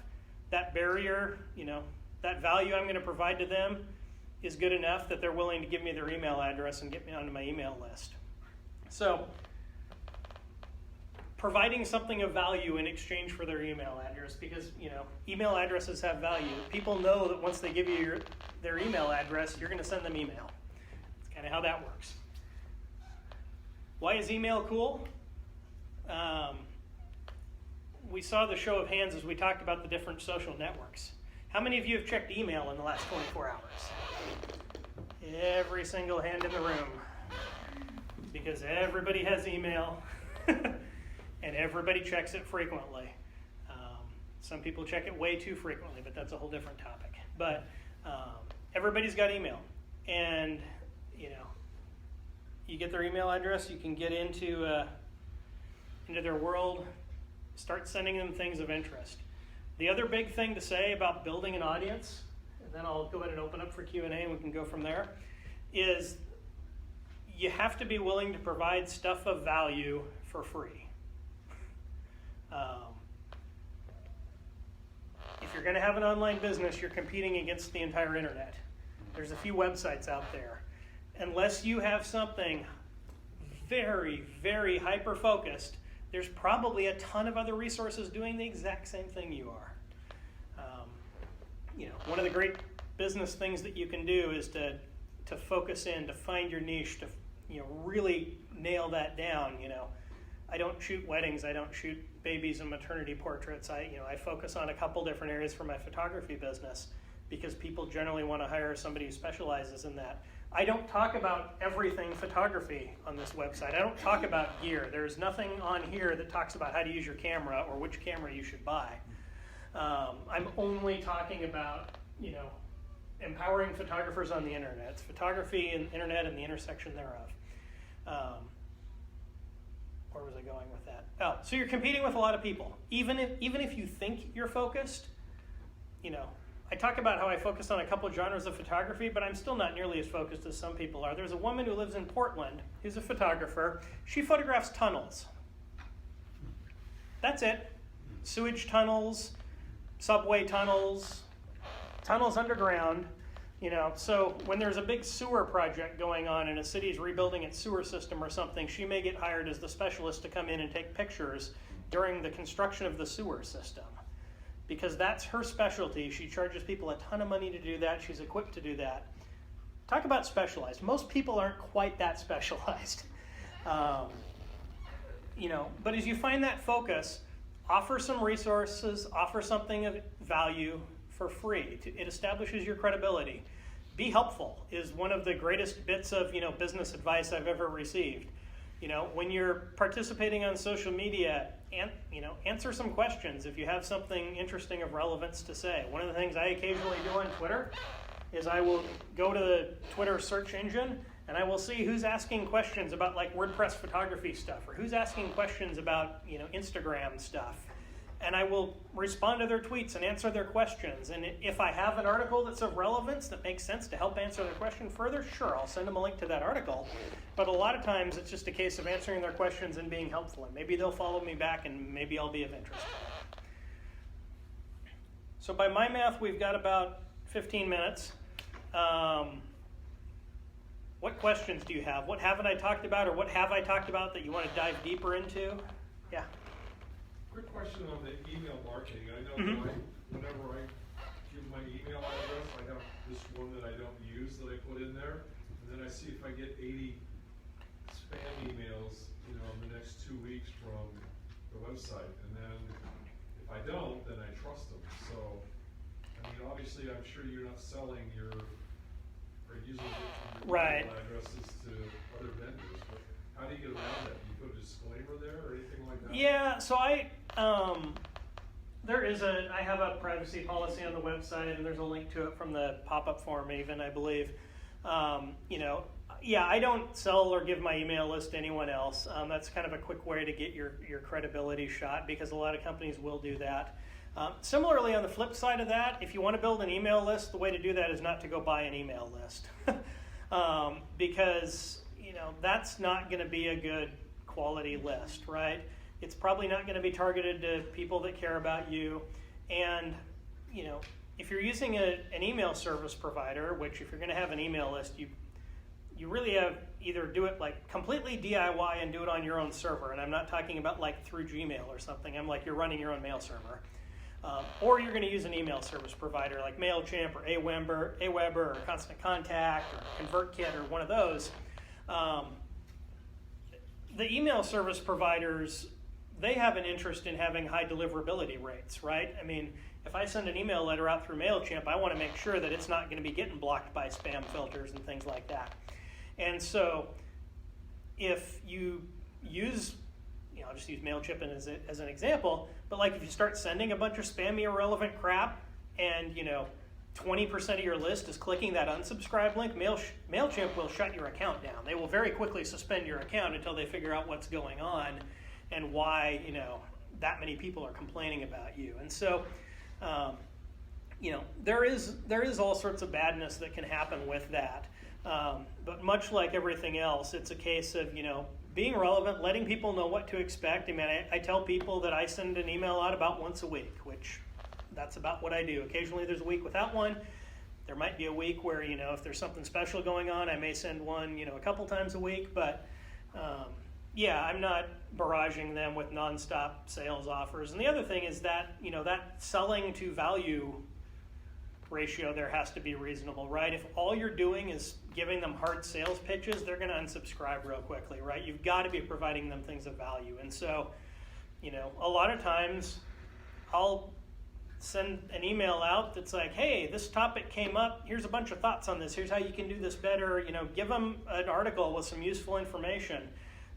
That barrier, that value I'm going to provide to them is good enough that they're willing to give me their email address and get me onto my email list. So, providing something of value in exchange for their email address, because email addresses have value. People know that once they give you their email address, you're going to send them email. That's kind of how that works. Why is email cool? We saw the show of hands as we talked about the different social networks. How many of you have checked email in the last 24 hours? Every single hand in the room. Because everybody has email. And everybody checks it frequently. Some people check it way too frequently, but that's a whole different topic. But everybody's got email. And, you get their email address, you can get into their world, start sending them things of interest. The other big thing to say about building an audience, and then I'll go ahead and open up for Q&A and we can go from there, is you have to be willing to provide stuff of value for free. If you're going to have an online business, you're competing against the entire internet. There's a few websites out there. Unless you have something very, very hyper-focused, there's probably a ton of other resources doing the exact same thing you are. One of the great business things that you can do is to focus in, to find your niche, to really nail that down. I don't shoot weddings, I don't shoot babies and maternity portraits. I focus on a couple different areas for my photography business because people generally want to hire somebody who specializes in that. I don't talk about everything photography on this website. I don't talk about gear. There's nothing on here that talks about how to use your camera or which camera you should buy. I'm only talking about, empowering photographers on the internet. It's photography and internet and the intersection thereof. Where was I going with that? Oh, so you're competing with a lot of people. Even if you think you're focused, I talk about how I focus on a couple genres of photography, but I'm still not nearly as focused as some people are. There's a woman who lives in Portland who's a photographer. She photographs tunnels. That's it. Sewage tunnels, subway tunnels, tunnels underground. So when there's a big sewer project going on and a city's rebuilding its sewer system or something, she may get hired as the specialist to come in and take pictures during the construction of the sewer system. Because that's her specialty. She charges people a ton of money to do that. She's equipped to do that. Talk about specialized. Most people aren't quite that specialized. But as you find that focus, offer some resources, offer something of value for free. It establishes your credibility. Be helpful is one of the greatest bits of business advice I've ever received. When you're participating on social media, answer some questions if you have something interesting of relevance to say. One of the things I occasionally do on Twitter is I will go to the Twitter search engine and I will see who's asking questions about like WordPress photography stuff or who's asking questions about Instagram stuff. And I will respond to their tweets and answer their questions. And if I have an article that's of relevance that makes sense to help answer their question further, sure, I'll send them a link to that article. But a lot of times it's just a case of answering their questions and being helpful. And maybe they'll follow me back and maybe I'll be of interest. So by my math, we've got about 15 minutes. What questions do you have? What haven't I talked about or what have I talked about that you want to dive deeper into? Yeah. Quick question on the email marketing. I know that whenever I give my email address, I have this one that I don't use that I put in there, and then I see if I get 80 spam emails, in the next 2 weeks from the website, and then if I don't, then I trust them. So, obviously, I'm sure you're not selling your or using your email addresses to other vendors, but how do you get around that? Do you put a disclaimer there or anything like that? Yeah, so I have a privacy policy on the website, and there's a link to it from the pop-up form even, I believe. I don't sell or give my email list to anyone else. That's kind of a quick way to get your credibility shot because a lot of companies will do that. Similarly, on the flip side of that, if you want to build an email list, the way to do that is not to go buy an email list because that's not going to be a good quality list, right? It's probably not going to be targeted to people that care about you. And, if you're using an email service provider, which if you're going to have an email list, you really have either do it like completely DIY and do it on your own server. And I'm not talking about like through Gmail or something. I'm like you're running your own mail server. Or you're going to use an email service provider like MailChimp or Aweber or Constant Contact or ConvertKit or one of those. The email service providers, they have an interest in having high deliverability rates, right? If I send an email letter out through MailChimp, I want to make sure that it's not going to be getting blocked by spam filters and things like that. And so if you use, I'll just use MailChimp as an example, but like if you start sending a bunch of spammy irrelevant crap and 20% of your list is clicking that unsubscribe link, MailChimp will shut your account down. They will very quickly suspend your account until they figure out what's going on and why, that many people are complaining about you. And so, there is all sorts of badness that can happen with that. But much like everything else, it's a case of, being relevant, letting people know what to expect. I tell people that I send an email out about once a week, which that's about what I do. Occasionally there's a week without one. There might be a week where, if there's something special going on, I may send one, a couple times a week. But, I'm not barraging them with nonstop sales offers. And the other thing is that, that selling to value ratio there has to be reasonable, right? If all you're doing is giving them hard sales pitches, they're going to unsubscribe real quickly, right? You've got to be providing them things of value. And so, a lot of times I'll send an email out that's like, hey, this topic came up. Here's a bunch of thoughts on this. Here's how you can do this better. Give them an article with some useful information.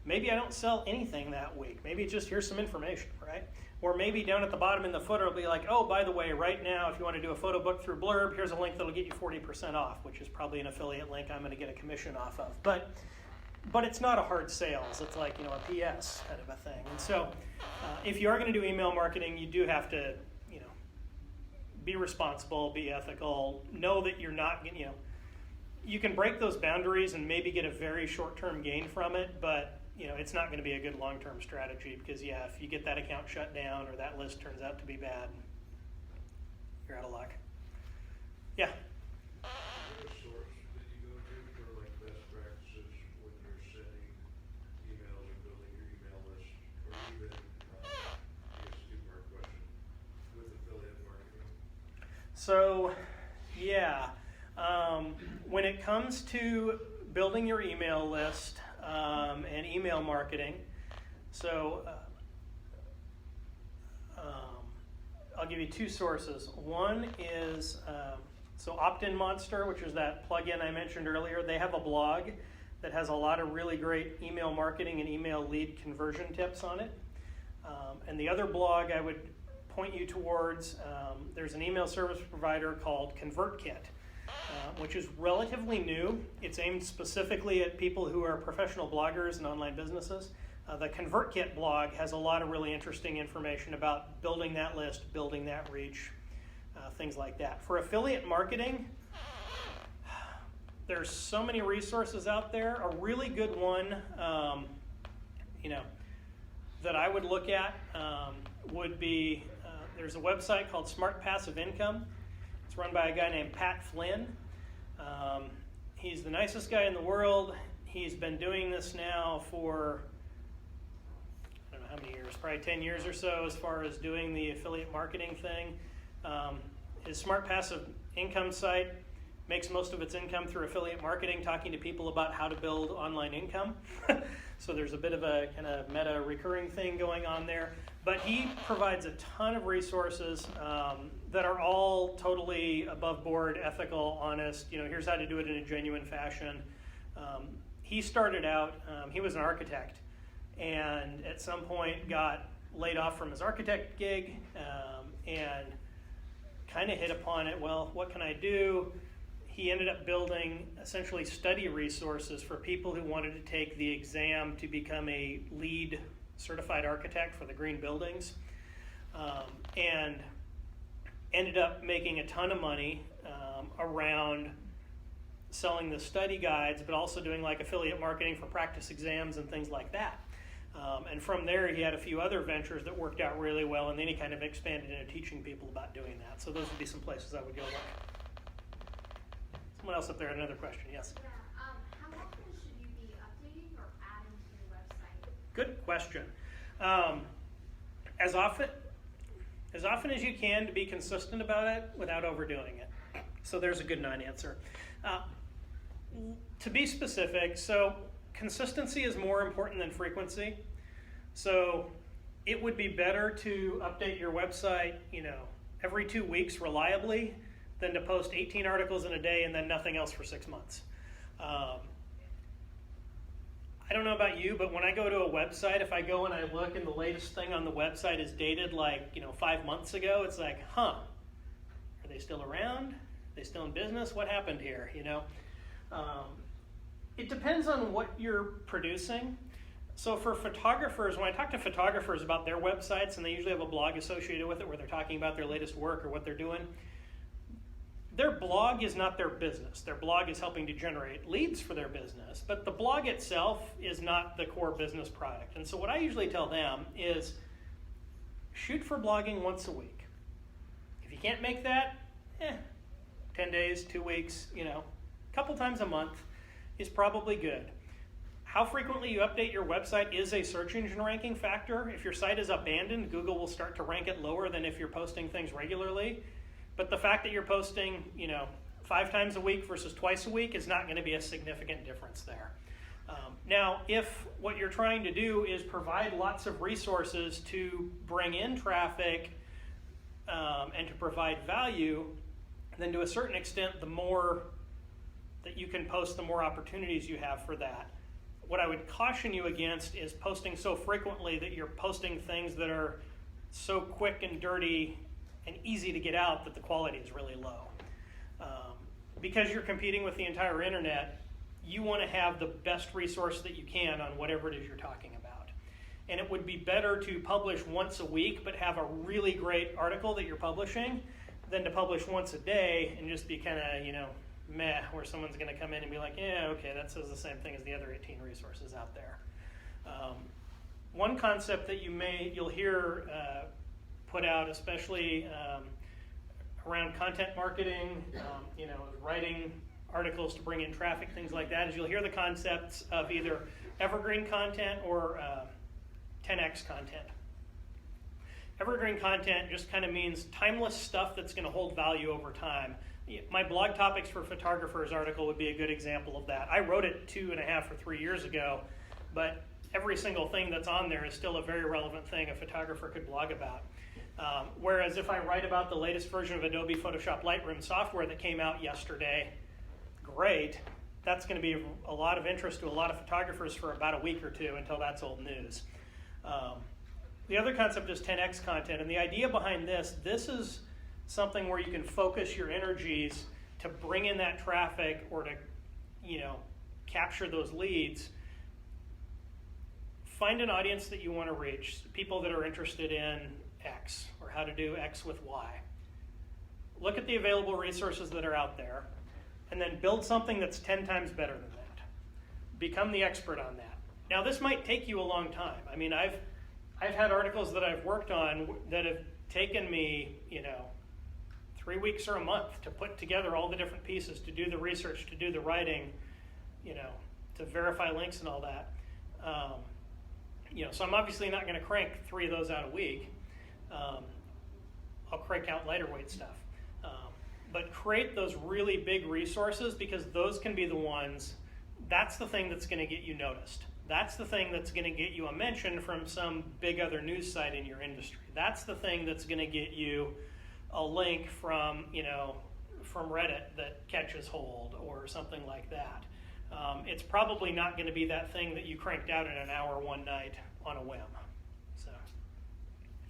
Maybe I don't sell anything that week. Maybe just here's some information, right? Or maybe down at the bottom in the footer it'll be like, oh, by the way, right now, if you want to do a photo book through Blurb, here's a link that'll get you 40% off, which is probably an affiliate link I'm going to get a commission off of. But it's not a hard sales. It's like, a PS kind of a thing. And so if you are going to do email marketing, you do have to, be responsible, be ethical, know that you're not, you can break those boundaries and maybe get a very short-term gain from it, but it's not going to be a good long-term strategy because, if you get that account shut down or that list turns out to be bad, you're out of luck. Yeah? Is there a source that you go to for like best practices when you're sending emails or building your email list, or even, I guess a two-part question, with affiliate marketing? So, when it comes to building your email list and email marketing, so I'll give you two sources. One is Opt-in Monster, which is that plugin I mentioned earlier. They have a blog that has a lot of really great email marketing and email lead conversion tips on it. And the other blog I would point you towards, there's an email service provider called ConvertKit, which is relatively new. It's aimed specifically at people who are professional bloggers and online businesses. The ConvertKit blog has a lot of really interesting information about building that list, building that reach, things like that. For affiliate marketing, there's so many resources out there. A really good one, that I would look at would be, there's a website called Smart Passive Income. It's run by a guy named Pat Flynn. He's the nicest guy in the world. He's been doing this now for, I don't know how many years, probably 10 years or so as far as doing the affiliate marketing thing. His Smart Passive Income site makes most of its income through affiliate marketing, talking to people about how to build online income. So there's a bit of a kind of meta recurring thing going on there. But he provides a ton of resources that are all totally above board, ethical, honest. Here's how to do it in a genuine fashion. He started out, he was an architect, and at some point got laid off from his architect gig and kind of hit upon it, well, what can I do? He ended up building essentially study resources for people who wanted to take the exam to become a lead certified architect for the green buildings, and ended up making a ton of money around selling the study guides, but also doing like affiliate marketing for practice exams and things like that. And from there, he had a few other ventures that worked out really well, and then he kind of expanded into teaching people about doing that. So those would be some places I would go look. Someone else up there had another question. Yes? Yeah. How often should you be updating or adding to your website? Good question. As often as you can, to be consistent about it without overdoing it. So there's a good non-answer. To be specific, so consistency is more important than frequency. So it would be better to update your website, every 2 weeks reliably than to post 18 articles in a day and then nothing else for 6 months. I don't know about you, but when I go to a website, if I go and I look and the latest thing on the website is dated 5 months ago, it's like, are they still around? Are they still in business? What happened here, It depends on what you're producing. So for photographers, when I talk to photographers about their websites, and they usually have a blog associated with it where they're talking about their latest work or what they're doing, their blog is not their business. Their blog is helping to generate leads for their business, but the blog itself is not the core business product. And so what I usually tell them is shoot for blogging once a week. If you can't make that, 10 days, 2 weeks, a couple times a month is probably good. How frequently you update your website is a search engine ranking factor. If your site is abandoned, Google will start to rank it lower than if you're posting things regularly. But the fact that you're posting, 5 times a week versus twice a week is not going to be a significant difference there. Now, if what you're trying to do is provide lots of resources to bring in traffic and to provide value, then to a certain extent, the more that you can post, the more opportunities you have for that. What I would caution you against is posting so frequently that you're posting things that are so quick and dirty and easy to get out that the quality is really low. Because you're competing with the entire internet, you want to have the best resource that you can on whatever it is you're talking about. And it would be better to publish once a week but have a really great article that you're publishing than to publish once a day and just be kind of, you know, meh, where someone's going to come in and be like, yeah, okay, that says the same thing as the other 18 resources out there. One concept that you'll hear put out, especially around content marketing, you know, writing articles to bring in traffic, things like that, is you'll hear the concepts of either evergreen content or 10x content. Evergreen content just kind of means timeless stuff that's going to hold value over time. My blog topics for photographers article would be a good example of that. I wrote it 2.5 or 3 years ago, but every single thing that's on there is still a very relevant thing a photographer could blog about. Whereas if I write about the latest version of Adobe Photoshop Lightroom software that came out yesterday, great. That's going to be a lot of interest to a lot of photographers for about a week or two until that's old news. The other concept is 10x content, and the idea behind this is something where you can focus your energies to bring in that traffic or to, you know, capture those leads. Find an audience that you want to reach, people that are interested in X or how to do X with Y. Look at the available resources that are out there and then build something that's 10 times better than that. Become the expert on that. Now, this might take you a long time. I mean, I've had articles that I've worked on that have taken me, you know, 3 weeks or a month to put together all the different pieces, to do the research, to do the writing, you know, to verify links and all that. You know, so I'm obviously not going to crank 3 of those out a week. I'll crank out lighter weight stuff. But create those really big resources, because those can be the ones, that's the thing that's going to get you noticed. That's the thing that's going to get you a mention from some big other news site in your industry. That's the thing that's going to get you a link from, you know, from Reddit that catches hold or something like that. It's probably not going to be that thing that you cranked out in an hour one night on a whim. So,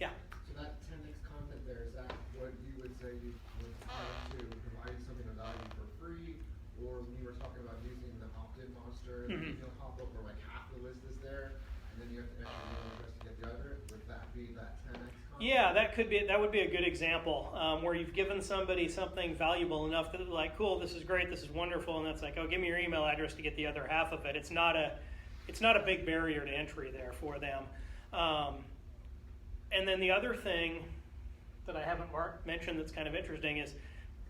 yeah. So that 10x content there, is that what you would say you would try to provide something of value for free? Or when you were talking about using the opt-in monster, you can hop up where like half the list is there, and then you have to enter your email address to get the other, would that be that 10x content? Yeah, that would be a good example where you've given somebody something valuable enough that they're like, cool, this is great, this is wonderful, and that's like, oh, give me your email address to get the other half of it. It's not a big barrier to entry there for them. And then the other thing that I haven't mentioned that's kind of interesting is,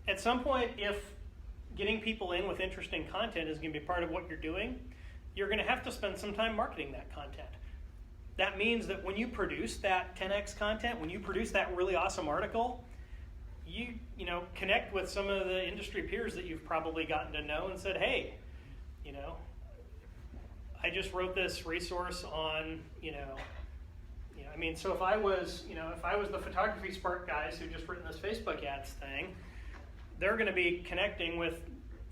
at some point, if getting people in with interesting content is going to be part of what you're doing, you're going to have to spend some time marketing that content. That means that when you produce that 10x content, when you produce that really awesome article, you know, connect with some of the industry peers that you've probably gotten to know and said, hey, you know, I just wrote this resource on, I mean, so if I was the Photography Spark guys who just written this Facebook ads thing, they're going to be connecting with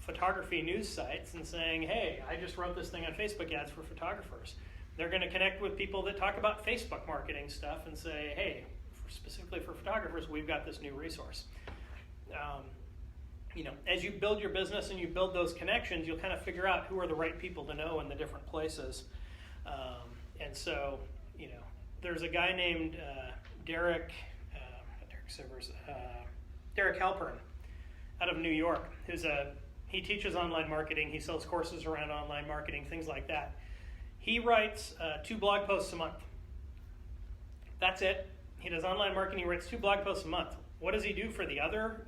photography news sites and saying, hey, I just wrote this thing on Facebook ads for photographers. They're going to connect with people that talk about Facebook marketing stuff and say, hey, specifically for photographers, we've got this new resource. As you build your business and you build those connections, you'll kind of figure out who are the right people to know in the different places. And so, there's a guy named Derek Halpern out of New York, he teaches online marketing, he sells courses around online marketing, things like that. He writes 2 blog posts a month. That's it. He does online marketing, he writes 2 blog posts a month. What does he do for the other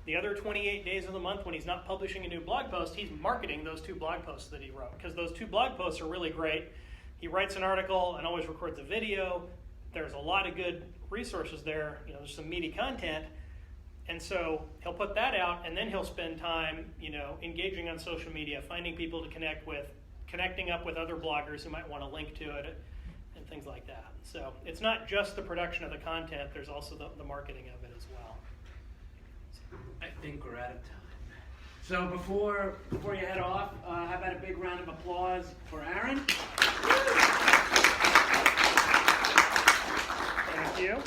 28 days of the month when he's not publishing a new blog post? He's marketing those 2 blog posts that he wrote, because those 2 blog posts are really great. He writes an article and always records a video. There's a lot of good resources there. There's some meaty content. And so he'll put that out, and then he'll spend time, engaging on social media, finding people to connect with, connecting up with other bloggers who might want to link to it, and things like that. So it's not just the production of the content, there's also the marketing of it as well. I think we're out of time. So before you head off, how about a big round of applause for Aaron? Thank you.